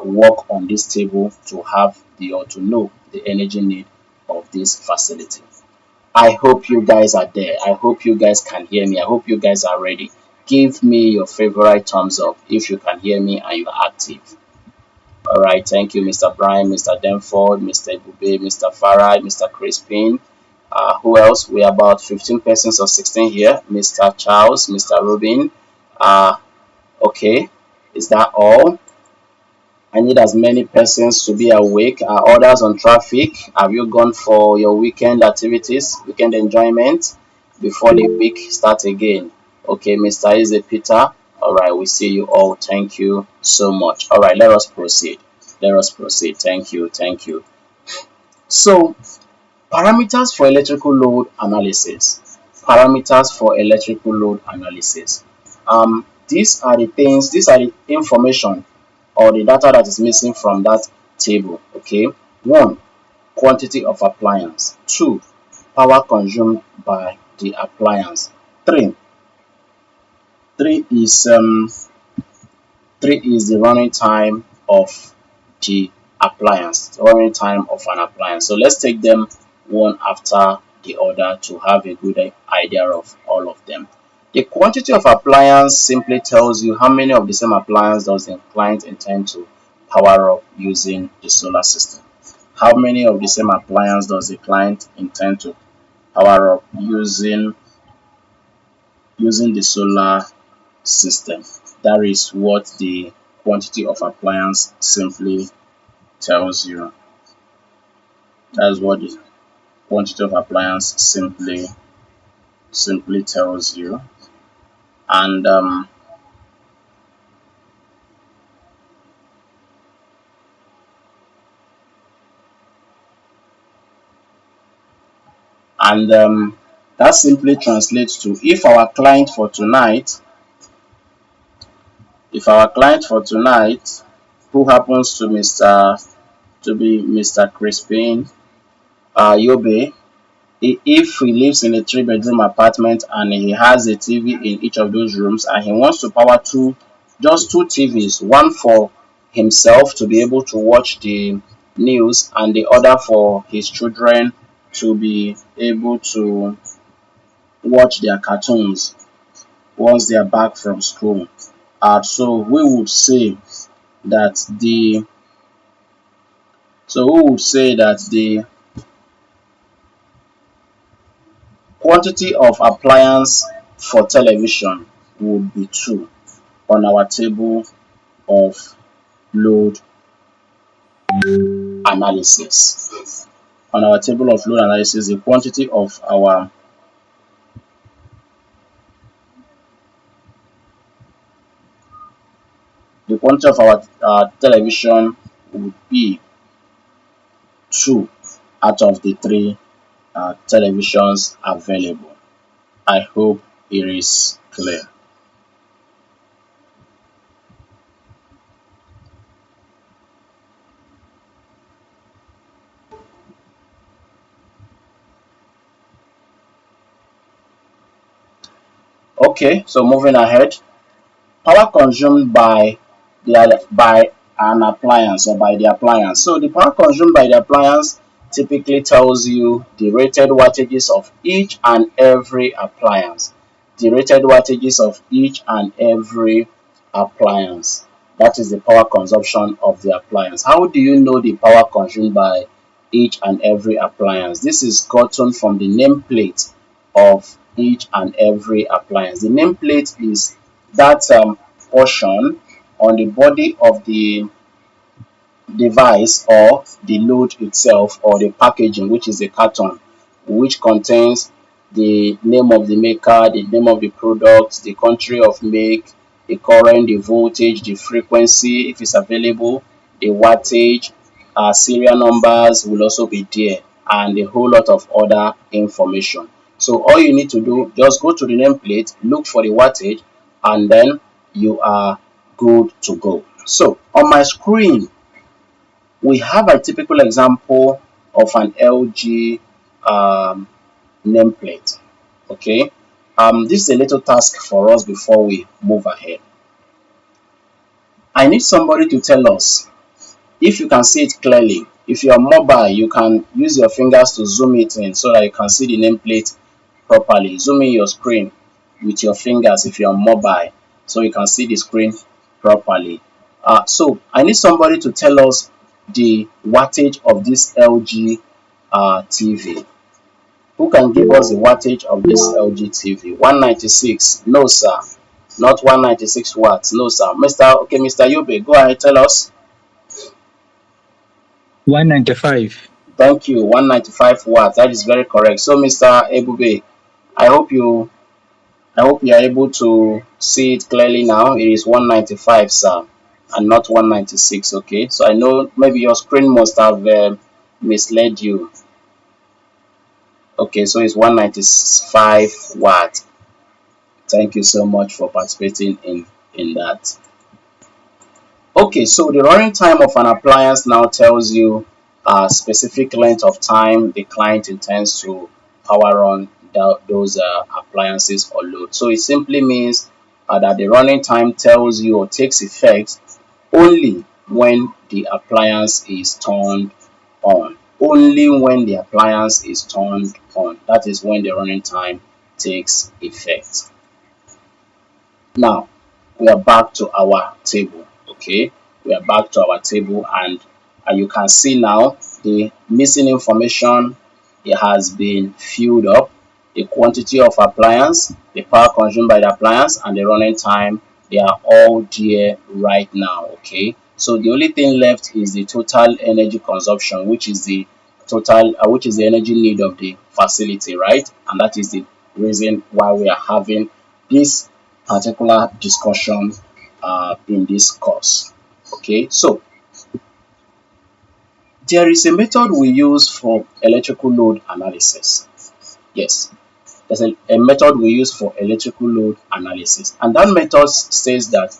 work on this table to have the or to know the energy need of this facility. I hope you guys are there. I hope you guys can hear me. I hope you guys are ready. Give me your favorite thumbs up if you can hear me and you're active. All right, thank you, Mr. Brian, Mr. Denford, Mr. Ibube, Mr. Farad, Mr. Crispin. Who else? We're about 15 persons or 16 here. Mr. Charles, Mr. Rubin. Uh, okay, is that all? I need as many persons to be awake. Are others on traffic? Have you gone for your weekend activities, weekend enjoyment before the week starts again? Okay, Mr. Eze Peter. All right, we see you all. Thank you so much. All right, let us proceed. Let us proceed. Thank you. Thank you. So, parameters for electrical load analysis. Parameters for electrical load analysis. These are the information or the data that is missing from that table. Okay. 1. Quantity of appliance. 2. Power consumed by the appliance. 3. 3 is 3 is the running time of the appliance, the running time of an appliance. So let's take them one after the other to have a good idea of all of them. The quantity of appliance simply tells you how many of the same appliance does the client intend to power up using the solar system. How many of the same appliance does the client intend to power up using the solar system? That is what the quantity of appliance simply tells you. That's what the quantity of appliance simply tells you. And and that simply translates to if our client for tonight, who happens to be Mr. Crispin Yobe, if he lives in a three-bedroom apartment and he has a TV in each of those rooms and he wants to power just two TVs, one for himself to be able to watch the news and the other for his children to be able to watch their cartoons once they are back from school. So we would say that the quantity of appliance for television would be 2 on our table of load analysis. On our table of load analysis, the quantity of our television would be 2 out of the 3 televisions available. I hope it is clear. Okay, so moving ahead, power consumed by an appliance or by the appliance. So the power consumed by the appliance typically tells you the rated wattages of each and every appliance. The rated wattages of each and every appliance. That is the power consumption of the appliance. How do you know the power consumed by each and every appliance? This is gotten from the nameplate of each and every appliance. The nameplate is that portion on the body of the device or the load itself or the packaging, which is the carton, which contains the name of the maker, the name of the product, the country of make, the current, the voltage, the frequency if it's available, the wattage, serial numbers will also be there, and a whole lot of other information. So all you need to do, just go to the nameplate, look for the wattage, and then you are good to go. So on my screen, we have a typical example of an LG nameplate. Okay, this is a little task for us before we move ahead. I need somebody to tell us if you can see it clearly. If you are mobile, you can use your fingers to zoom it in so that you can see the nameplate properly. Zoom in your screen with your fingers if you are mobile so you can see the screen properly. So I need somebody to tell us the wattage of this LG TV. Who can give us the wattage of this LG TV? 196? No, sir. Not 196 watts. No, sir. Mr. Yobe, go ahead, tell us. 195. Thank you. 195 watts. That is very correct. So, Mr. Ebube, I hope you I hope you are able to see it clearly now. It is 195, sir, and not 196. Okay. So I know maybe your screen must have misled you. Okay, so it's 195 watt. Thank you so much for participating in that. Okay, so the running time of an appliance now tells you a specific length of time the client intends to power on those appliances or load. So it simply means that the running time tells you or takes effect only when the appliance is turned on. Only when the appliance is turned on. That is when the running time takes effect. Now, we are back to our table. Okay, we are back to our table, and you can see now the missing information. It has been filled up. The quantity of appliance, the power consumed by the appliance, and the running time, they are all there right now. Okay, so the only thing left is the total energy consumption, which is the total, which is the energy need of the facility, right? And that is the reason why we are having this particular discussion in this course. Okay, so there is a method we use for electrical load analysis. Yes, there's a method we use for electrical load analysis, and that method says that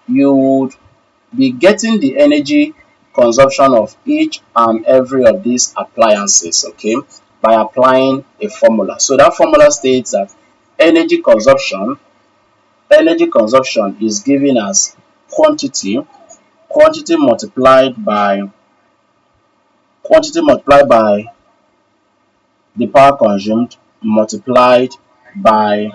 you would be getting the energy consumption of each and every of these appliances, okay, by applying a formula. So that formula states that energy consumption energy consumption is given as quantity multiplied by the power consumed multiplied by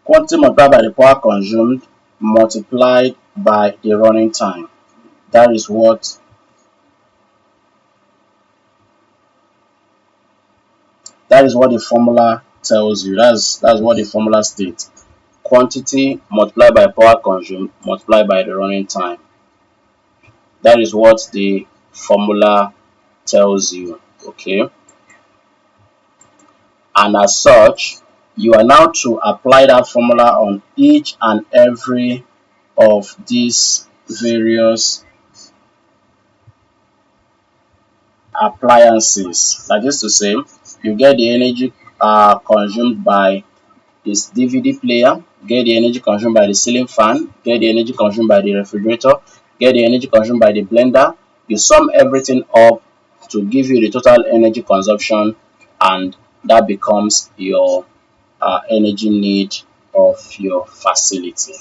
quantity multiplied by the power consumed multiplied by the running time. That is what the formula tells you. That's what the formula states. Quantity multiplied by power consumed multiplied by the running time. That is what the formula tells you. Okay. And as such, you are now to apply that formula on each and every of these various appliances. That is to say, you get the energy consumed by this DVD player, get the energy consumed by the ceiling fan, get the energy consumed by the refrigerator, get the energy consumed by the blender. You sum everything up to give you the total energy consumption, and that becomes your energy need of your facility.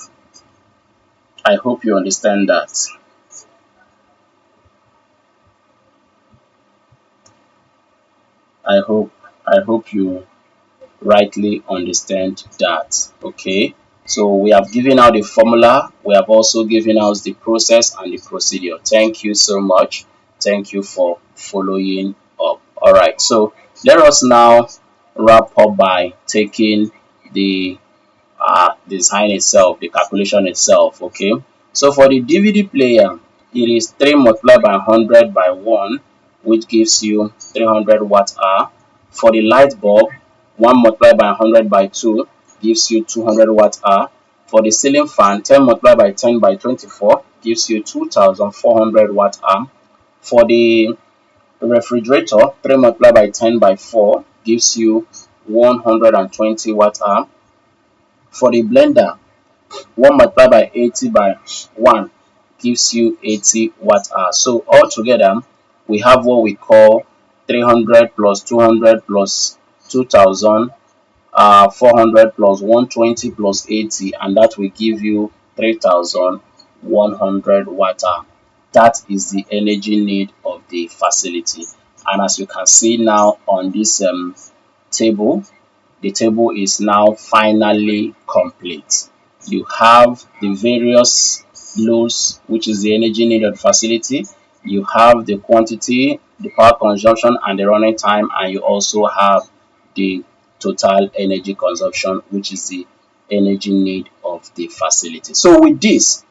I hope you understand that. I hope you rightly understand that. Okay, so we have given out the formula, we have also given out the process and the procedure. Thank you so much. Thank you for following up. All right, so let us now wrap up by taking the design itself, the calculation itself. Okay, so for the DVD player, it is 3 multiplied by 100 by 1, which gives you 300 watt hour. For the light bulb, 1 multiplied by 100 by 2 gives you 200 watt hour. For the ceiling fan, 10 multiplied by 10 by 24 gives you 2400 watt hour. For the refrigerator, 3 multiplied by 10 by 4 gives you 120 watt hour. For the blender, 1 multiplied by 80 by 1 gives you 80 watt hour. So altogether, we have what we call 300 plus 200 plus 2000, 400 plus 120 plus 80, and that will give you 3100 watt hour. That is the energy need of the facility. And as you can see now on this table, the table is now finally complete. You have the various loads, which is the energy needed of the facility. You have the quantity, the power consumption, and the running time, and you also have the total energy consumption, which is the energy need of the facility. So with this,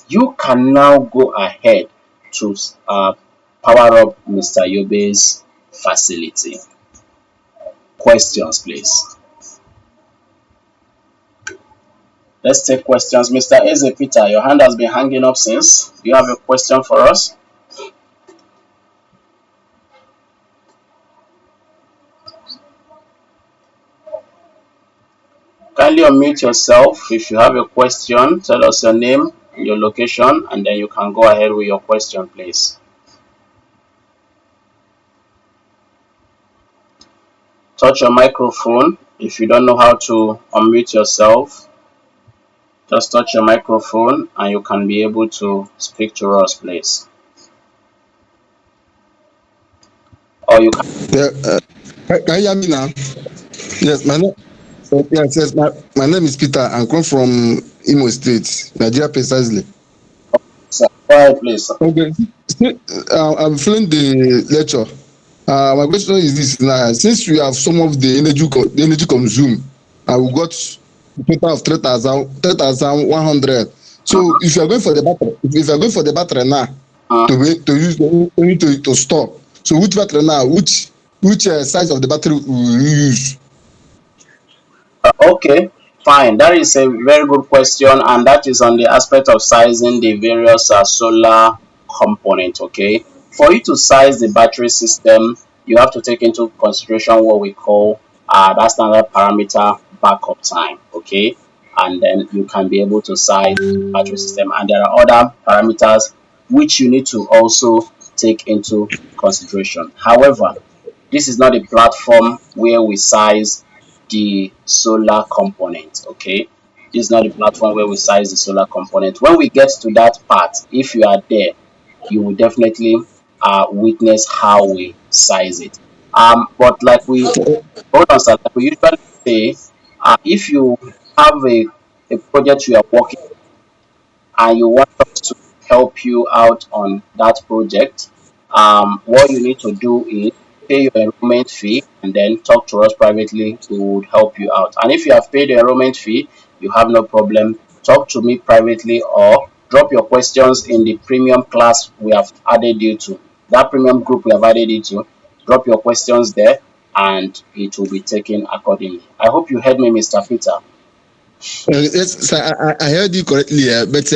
you can now go ahead to power up Mr. Yobe's facility. Questions, please. Let's take questions. Mr. Eze Peter, your hand has been hanging up since. Do you have a question for us? Kindly unmute yourself. If you have a question, tell us your name, your location, and then you can go ahead with your question, please. Touch your microphone. If you don't know how to unmute yourself, just touch your microphone and you can be able to speak to us, please. Or you can. Yeah, can you hear me now? Yes, my name is Peter. I'm come from Imo State, Nigeria precisely. Sir, go ahead, please. Okay, I'm filling the lecture. My question is this now: since we have some of the energy consumed, we got a total of 3,100. So if you are going for the battery, now Uh, to use to store, So which battery now? Which size of the battery will you use? Okay, fine. That is a very good question, and that is on the aspect of sizing the various solar components. Okay, for you to size the battery system, you have to take into consideration what we call that standard parameter backup time. Okay, and then you can be able to size the battery system, and there are other parameters which you need to also take into consideration. However, this is not a platform where we size the solar component. Okay, this is not the platform where we size the solar component. When we get to that part, if you are there, you will definitely witness how we size it. But like we hold on, sir, like we usually say, if you have a project you are working and you want us to help you out on that project, what you need to do is pay your enrollment fee and then talk to us privately. We would help you out. And if you have paid the enrollment fee, you have no problem. Talk to me privately or drop your questions in the premium class we have added you to. That premium group we have added you to. Drop your questions there and it will be taken accordingly. I hope you heard me, Mr. Peter. Yes, sir, I heard you correctly, but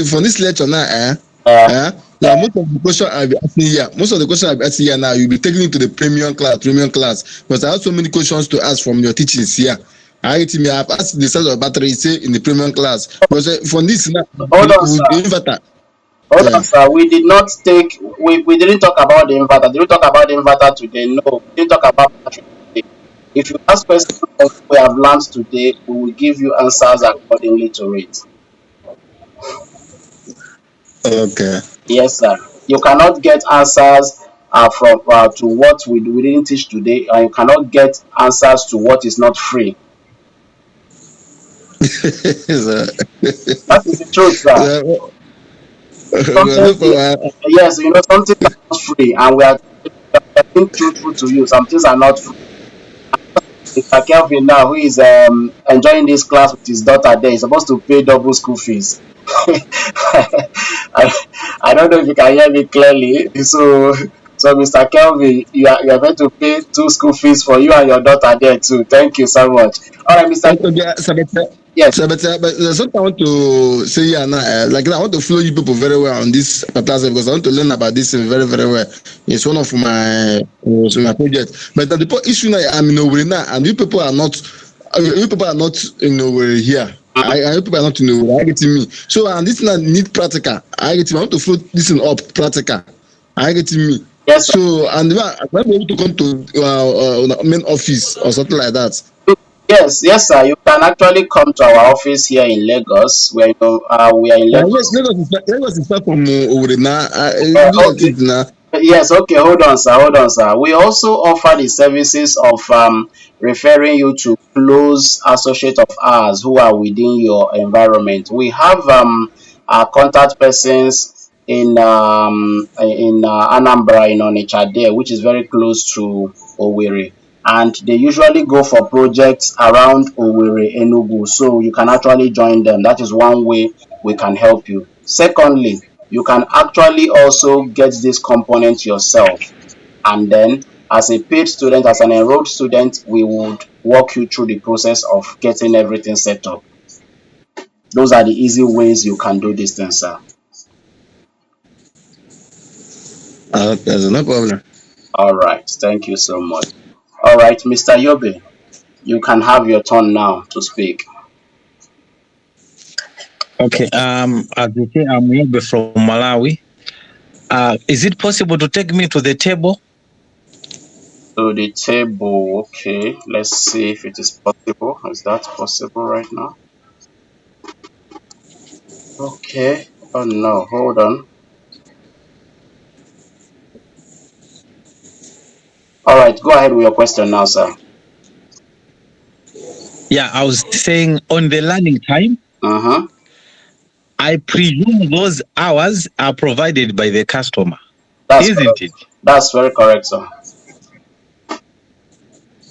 for this lecture now, Uh, now most of the question I'll be asking here, most of the question I'll be asking here now, you'll be taking it to the premium class, because I have so many questions to ask from your teachings here. I have asked the size of battery, say in the premium class, because for this now, hold on, with the sir. inverter, Hold on, yeah. sir. We did not take. We didn't talk about the inverter. Did we talk about the inverter today? No, we didn't talk about battery today. If you ask questions on what we have learned today, we will give you answers accordingly to it. Okay. Yes, sir. You cannot get answers from to what we didn't teach today, and you cannot get answers to what is not free. So, That is the truth, sir. so, Something, no problem. yes, some things are not free, and we are being truthful to you. Some things are not free. Mr. Kelvin now, who is enjoying this class with his daughter there, is supposed to pay double school fees. I, I don't know if you can hear me clearly. So Mr. Kelvin, you are going to pay two school fees for you and your daughter there too. Thank you so much. All right, Mr. Okay, Yes. but there's something I want to say here now. Like I want to flow you people very well on this class because I want to learn about this very very well. It's one of my projects. But the issue now I'm in Owerri now, and you people are not in Owerri here. Mhm. You people are not in Owerri. I get me. So and this now need practical. I get me. I want to flow this thing up practical. I get me. Yes, sir. So and when be able to come to main office or something like that. Yes, sir. You can actually come to our office here in Lagos. We are in Lagos. Lagos is far from Owerri now. Look at Okay. it now. Yes, okay, hold on, sir. Hold on, sir. We also offer the services of referring you to close associate of ours who are within your environment. We have contact persons in Anambra in Onitsha there, which is very close to Owerri, and they usually go for projects around Owerri, Enugu. So you can actually join them. That is one way we can help you. Secondly, you can actually also get this component yourself, and then as a paid student, as an enrolled student, we would walk you through the process of getting everything set up. Those are the easy ways you can do this thing, sir. Okay, so no problem. All right, thank you so much. All right, Mr. Yobe, you can have your turn now to speak. Okay. As you say, I'm Yobe from Malawi. Is it possible to take me to the table? To the table, okay, let's see if it is possible. Is that possible right now? Okay, oh no, hold on. All right, go ahead with your question now, sir. Yeah, I was saying on the learning time, Uh-huh. I presume those hours are provided by the customer, That's isn't it? correct. That's very correct, sir.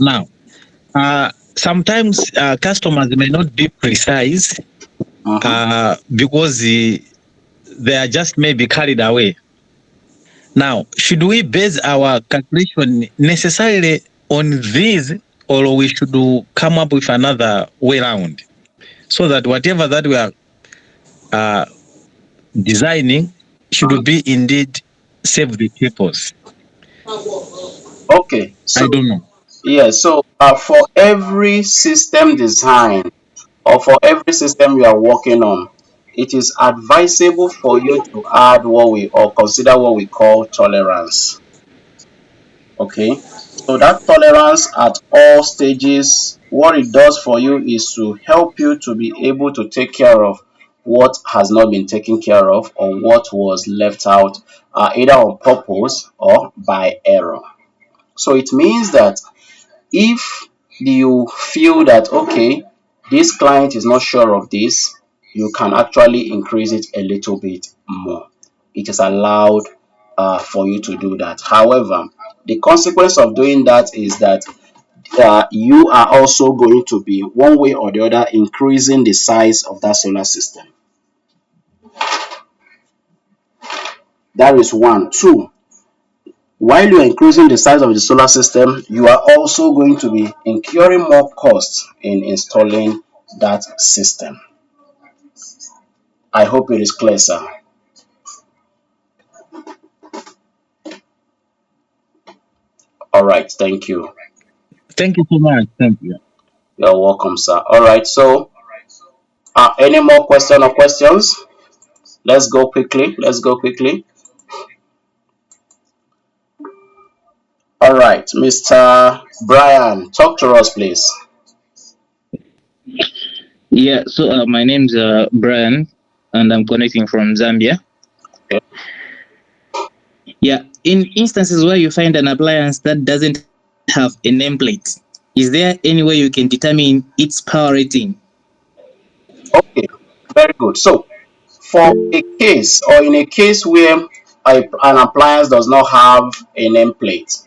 Now, sometimes customers may not be precise Uh-huh. because they are just maybe carried away. Now, should we base our calculation necessarily on these, or we should come up with another way around so that whatever that we are uh, designing should be indeed save the purpose? Okay, so I don't know. yeah, so for every system design or for every system you are working on, it is advisable for you to add what we or consider what we call tolerance. Okay, so that tolerance at all stages, what it does for you is to help you to be able to take care of what has not been taken care of or what was left out, either on purpose or by error. So it means that if you feel that okay, this client is not sure of this, you can actually increase it a little bit more. It is allowed for you to do that. However, the consequence of doing that is that you are also going to be one way or the other increasing the size of that solar system. That is one. Two, while you are increasing the size of the solar system, you are also going to be incurring more costs in installing that system. I hope it is clear, sir. All right, thank you. Thank you so much. Thank you. You're welcome, sir. All right, so any more questions? Let's go quickly. Let's go quickly. All right, Mr. Brian, talk to us, please. Yeah, so my name's Brian, and I'm connecting from Zambia. Okay. Yeah, in instances where you find an appliance that doesn't have a nameplate, is there any way you can determine its power rating? Okay, very good. So, for a case or in a case where an appliance does not have a nameplate,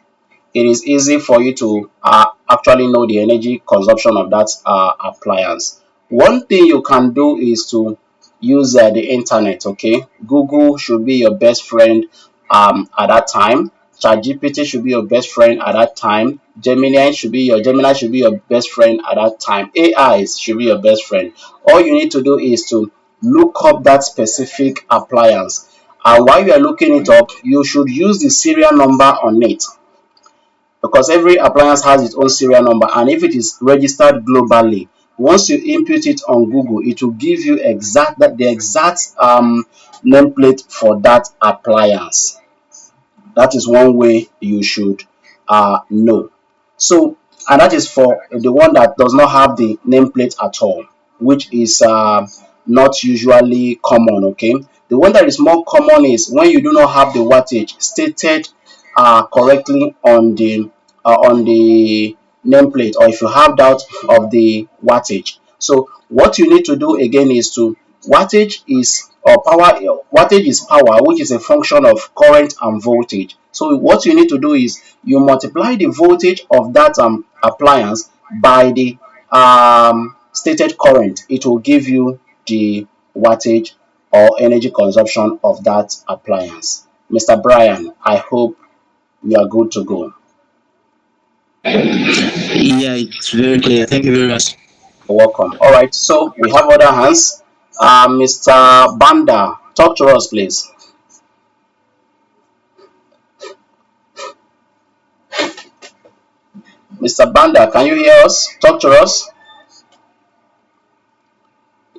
it is easy for you to actually know the energy consumption of that appliance. One thing you can do is to use the internet. Okay, Google should be your best friend at that time. ChatGPT should be your best friend at that time. Gemini should be your best friend at that time. AI should be your best friend. All you need to do is to look up that specific appliance. And while you are looking it up, you should use the serial number on it, because every appliance has its own serial number, and if it is registered globally, once you input it on Google, it will give you the exact nameplate for that appliance. That is one way you should know. So, and that is for the one that does not have the nameplate at all, which is not usually common. Okay, the one that is more common is when you do not have the wattage stated correctly on the nameplate, or if you have doubt of the wattage. So what you need to do again is to wattage is power, which is a function of current and voltage. So what you need to do is you multiply the voltage of that appliance by the stated current. It will give you the wattage or energy consumption of that appliance. Mr. Brian, I hope we are good to go. Yeah, it's very clear. Thank you very much. You're welcome. All right, so we have other hands. Mr. Banda, talk to us, please. Mr. Banda, can you hear us? Talk to us.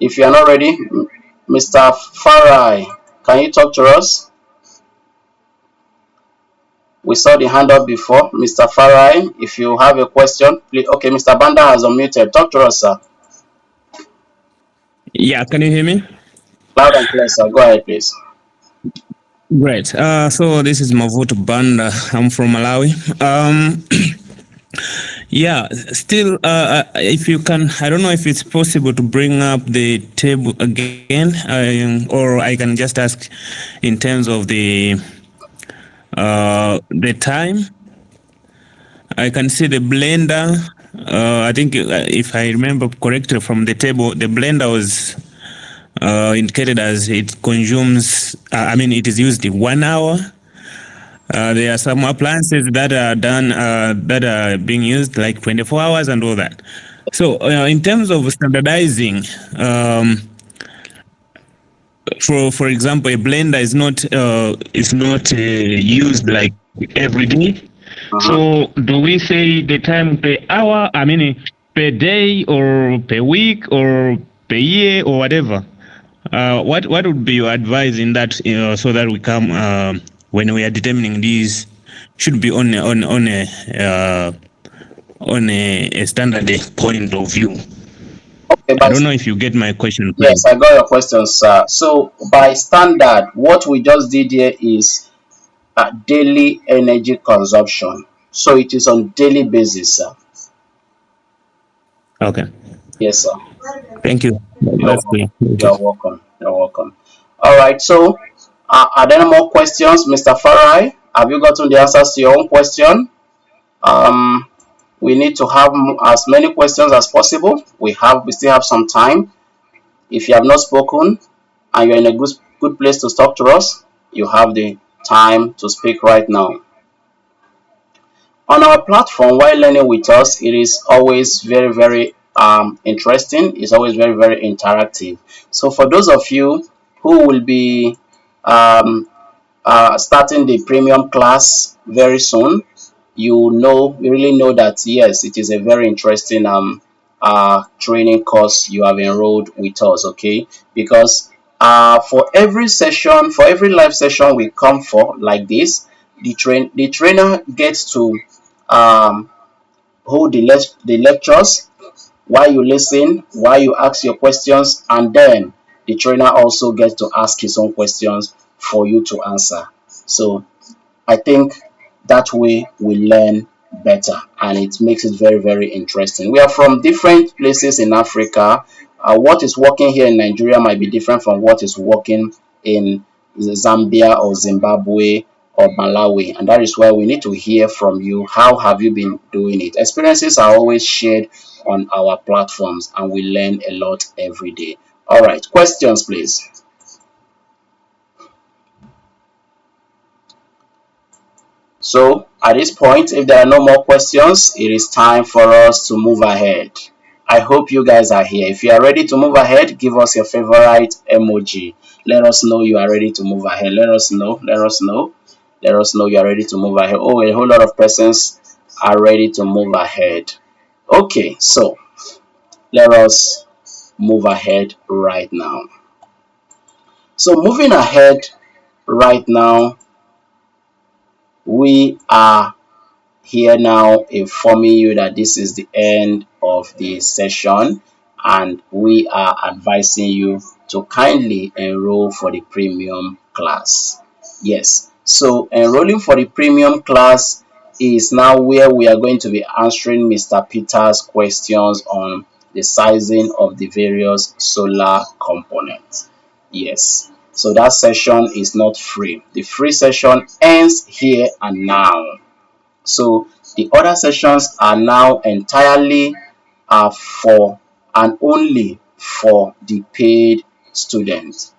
If you are not ready, Mr. Farai, can you talk to us? We saw the hand up before. Mr. Farai, if you have a question, please. Okay, Mr. Banda has unmuted. Talk to us, sir. Yeah, can you hear me? Loud and clear, sir. Go ahead, please. Great. So this is Mavuto Banda. I'm from Malawi. Yeah, still, if you can, I don't know if it's possible to bring up the table again, or I can just ask in terms of the time. I can see the blender. I think if I remember correctly from the table, the blender was indicated as it consumes. I mean, it is used in 1 hour. There are some appliances that are done that are being used like 24 hours and all that. So, in terms of standardizing, for example, a blender is not used like every day. Uh-huh. So, do we say the time per hour? I mean, per day or per week or per year or whatever? What would be your advice in that, so that we come when we are determining these should be uh, on a standard point of view. Okay, I don't know if you get my question, yes, please. I got your question, sir. So by standard, what we just did here is daily energy consumption. So it is on daily basis, sir. Okay, Yes, sir. thank you. You're That's clear. welcome. Thank you. You're welcome. You're welcome. All right. So, are there any more questions, Mr. Farai? Have you gotten the answers to your own question? Um, we need to have as many questions as possible. We still have some time. If you have not spoken and you're in a good place to talk to us, you have the time to speak right now. On our platform, while learning with us, it is always very interesting. It's always very interactive. So for those of you who will be um, starting the premium class very soon, you really know that yes, it is a very interesting training course you have enrolled with us. Okay, because for every session, for every live session we come for like this, the trainer gets to um, hold the lectures while you listen, while you ask your questions, and then the trainer also gets to ask his own questions for you to answer. So I think that way we learn better and it makes it very interesting. We are from different places in Africa. What is working here in Nigeria might be different from what is working in Zambia or Zimbabwe or Malawi, and that is why we need to hear from you. How have you been doing it? Experiences are always shared on our platforms and we learn a lot every day. All right, questions please. So at this point, if there are no more questions, it is time for us to move ahead. I hope you guys are here. If you are ready to move ahead, give us your favorite emoji. Let us know you are ready to move ahead. Let us know. Let us know. Let us know you are ready to move ahead. Oh, a whole lot of persons are ready to move ahead. Okay, so let us move ahead right now. So moving ahead right now, we are here now informing you that this is the end of the session and we are advising you to kindly enroll for the premium class. Yes, so enrolling for the premium class is now where we are going to be answering Mr. Peter's questions on the sizing of the various solar components. Yes, so that session is not free. The free session ends here and now. So the other sessions are now entirely for and only for the paid students.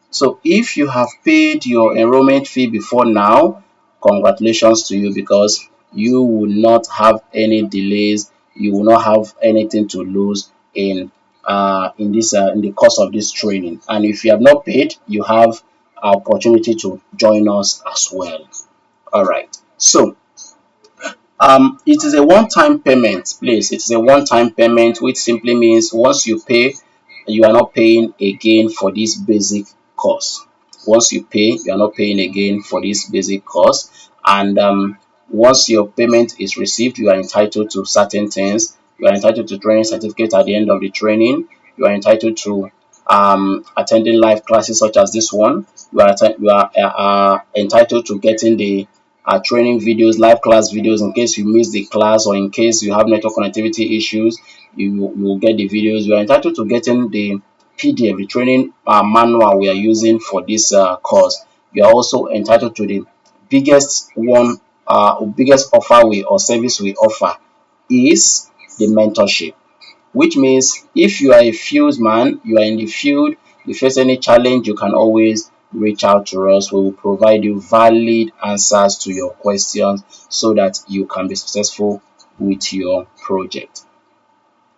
So if you have paid your enrollment fee before now, congratulations to you because you will not have any delays. You will not have anything to lose in the course of this training. And if you have not paid, you have opportunity to join us as well. All right. So it is a one-time payment, please. It is a one-time payment, which simply means once you pay, you are not paying again for this basic course. Once you pay, you are not paying again for this basic course. And once your payment is received, you are entitled to certain things. You are entitled to training certificate at the end of the training. You are entitled to attending live classes such as this one. You are entitled to getting the training videos, live class videos in case you miss the class or in case you have network connectivity issues. You will get the videos. You are entitled to getting the PDF, the training manual we are using for this course. You are also entitled to the biggest offer we or service we offer is the mentorship, which means if you are a field man, you are in the field, you face any challenge, you can always reach out to us. We will provide you valid answers to your questions so that you can be successful with your project.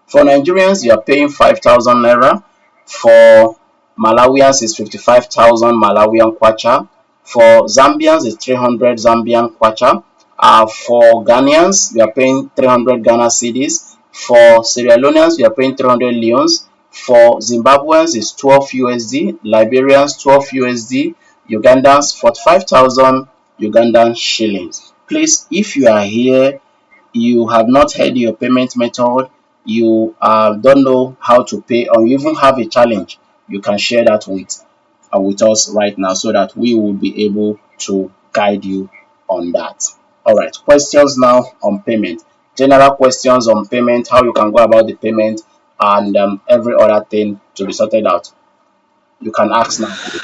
For Nigerians, you are paying 5,000 naira. For Malawians, it's 55,000 Malawian kwacha. For Zambians, it's 300 Zambian kwacha. For Ghanaians, you are paying 300 Ghana cedis. For Sierra Leoneans, you are paying 300 leons. For Zimbabweans, it's 12 USD. Liberians, 12 USD. Ugandans, 45,000 Ugandan shillings. Please, if you are here, you have not heard your payment method, you don't know how to pay, or you even have a challenge, you can share that with us right now so that we will be able to guide you on that. All right, questions now on payment. General questions on payment, how you can go about the payment, and every other thing to be sorted out. You can ask now, please.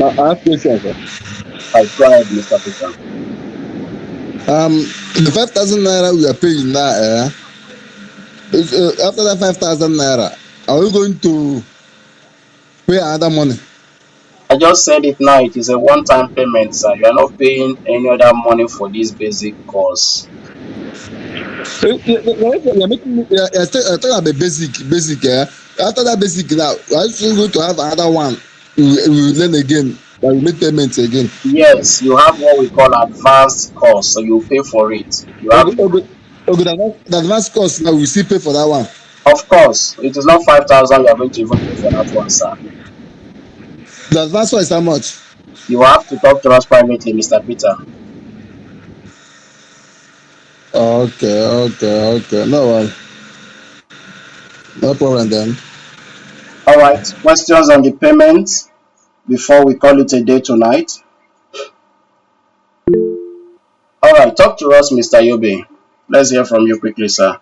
I have questions. Sir. Right, go ahead, Mr. Peter. The 5,000 naira we are paying now, after that 5,000 naira, are we going to pay another money? I just said it now. It is a one-time payment, sir. You are not paying any other money for this basic course. You're making me, you're talking about the basic. After that basic now, we're still going to have another one. We learn again. We make payments again. Yes, you have what we call advanced course, so you pay for it. You have, Okay, okay, okay. The advance cost now we still pay for that one. of course, it is not 5,000 you are going to even pay for that one, sir. The advance one is how much? You have to talk to us privately, Mr. Peter. Okay. No, no problem then. All right, questions on the payment before we call it a day tonight? All right, talk to us, Mr. Yobe. Let's hear from you quickly, sir.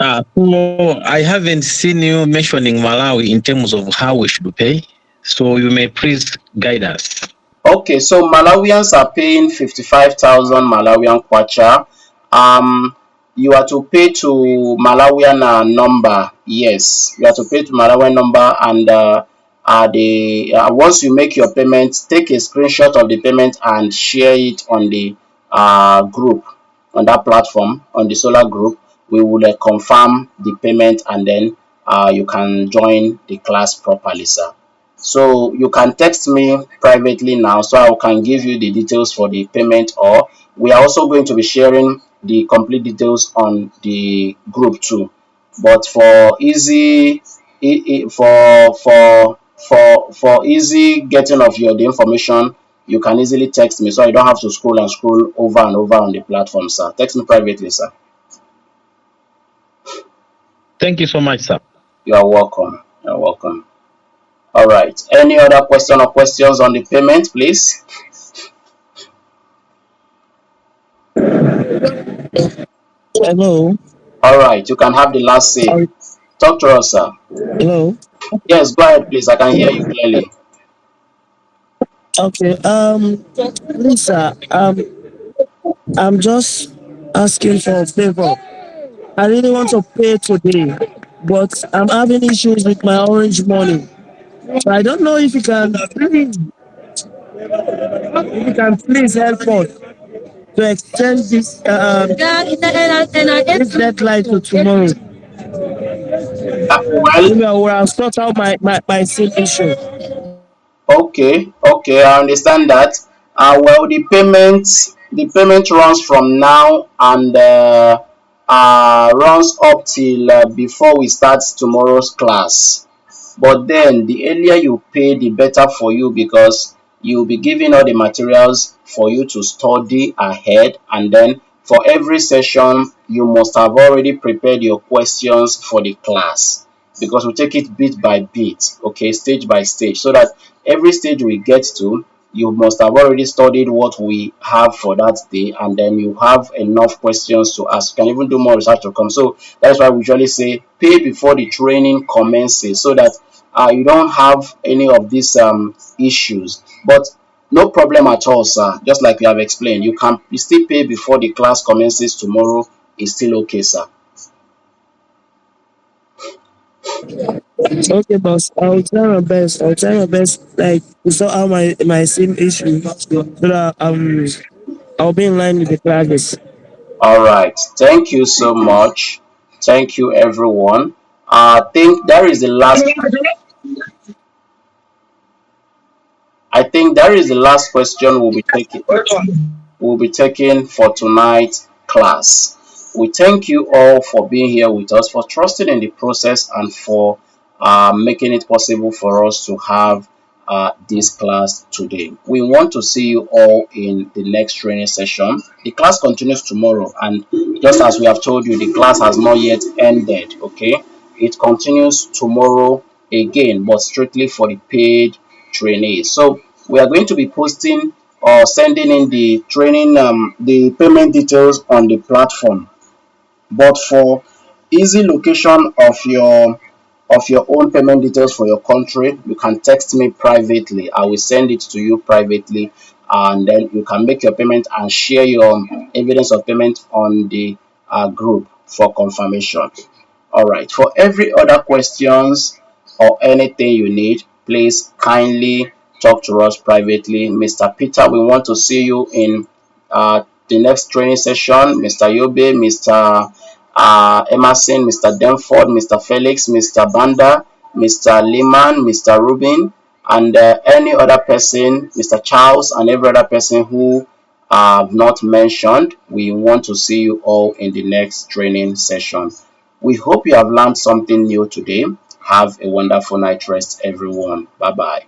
So I haven't seen you mentioning Malawi in terms of how we should pay. So you may please guide us. Okay, so Malawians are paying 55,000 Malawian kwacha. Um, you are to pay to Malawian number. Yes, you are to pay to Malawian number, and once you make your payment, take a screenshot of the payment and share it on the group, on that platform, on the Solar group. We will confirm the payment, and then you can join the class properly, sir. So you can text me privately now so I can give you the details for the payment, or we are also going to be sharing the complete details on the group too. But for easy for easy getting of your the information, you can easily text me so I don't have to scroll and scroll over and over on the platform, sir. Text me privately, sir. Thank you so much, sir. You are welcome. You're welcome. All right. Any other question or questions on the payment, please? Hello. All right, you can have the last say. Sorry. Talk to us, sir. Hello. Yes, go ahead, please. I can hear you clearly. Okay. Lisa. I'm just asking for a favor. I really want to pay today, but I'm having issues with my orange money. So I don't know if you can please help us to extend this deadline to tomorrow. Well, Maybe I will have sort out my SIM issue. okay, I understand that. Well, the payment runs from now and runs up till before we start tomorrow's class. But then the earlier you pay, the better for you, because you'll be given all the materials for you to study ahead, and then for every session you must have already prepared your questions for the class, because we take it bit by bit, okay, stage by stage, so that every stage we get to, you must have already studied what we have for that day, and then you have enough questions to ask. You can even do more research to come. So that's why we usually say pay before the training commences, so that you don't have any of these issues. But no problem at all, sir. Just like we have explained, you still pay before the class commences tomorrow. It's still okay, sir. Okay, boss. I'll try my best. I'll try my best, like to sort out my same issue so that I'll be in line with the classes. All right. Thank you so much. Thank you, everyone. I think that is the last. I think that is the last question we'll be taking for tonight's class. We thank you all for being here with us, for trusting in the process, and for making it possible for us to have this class today. We want to see you all in the next training session. The class continues tomorrow, and just as we have told you, the class has not yet ended. Okay, it continues tomorrow again, but strictly for the paid trainees. So we are going to be posting or sending in the training the payment details on the platform, but for easy location of your own payment details for your country, you can text me privately. I will send it to you privately, and then you can make your payment and share your evidence of payment on the group for confirmation. All right. For every other questions or anything you need, please kindly talk to us privately. Mr. Peter, we want to see you in the next training session. Mr. Yobe, Mr. Emerson, Mr. Denford, Mr. Felix, Mr. Banda, Mr. Lehman, Mr. Rubin, and any other person, Mr. Charles, and every other person who I have not mentioned. We want to see you all in the next training session. We hope you have learned something new today. Have a wonderful night rest, everyone. Bye bye.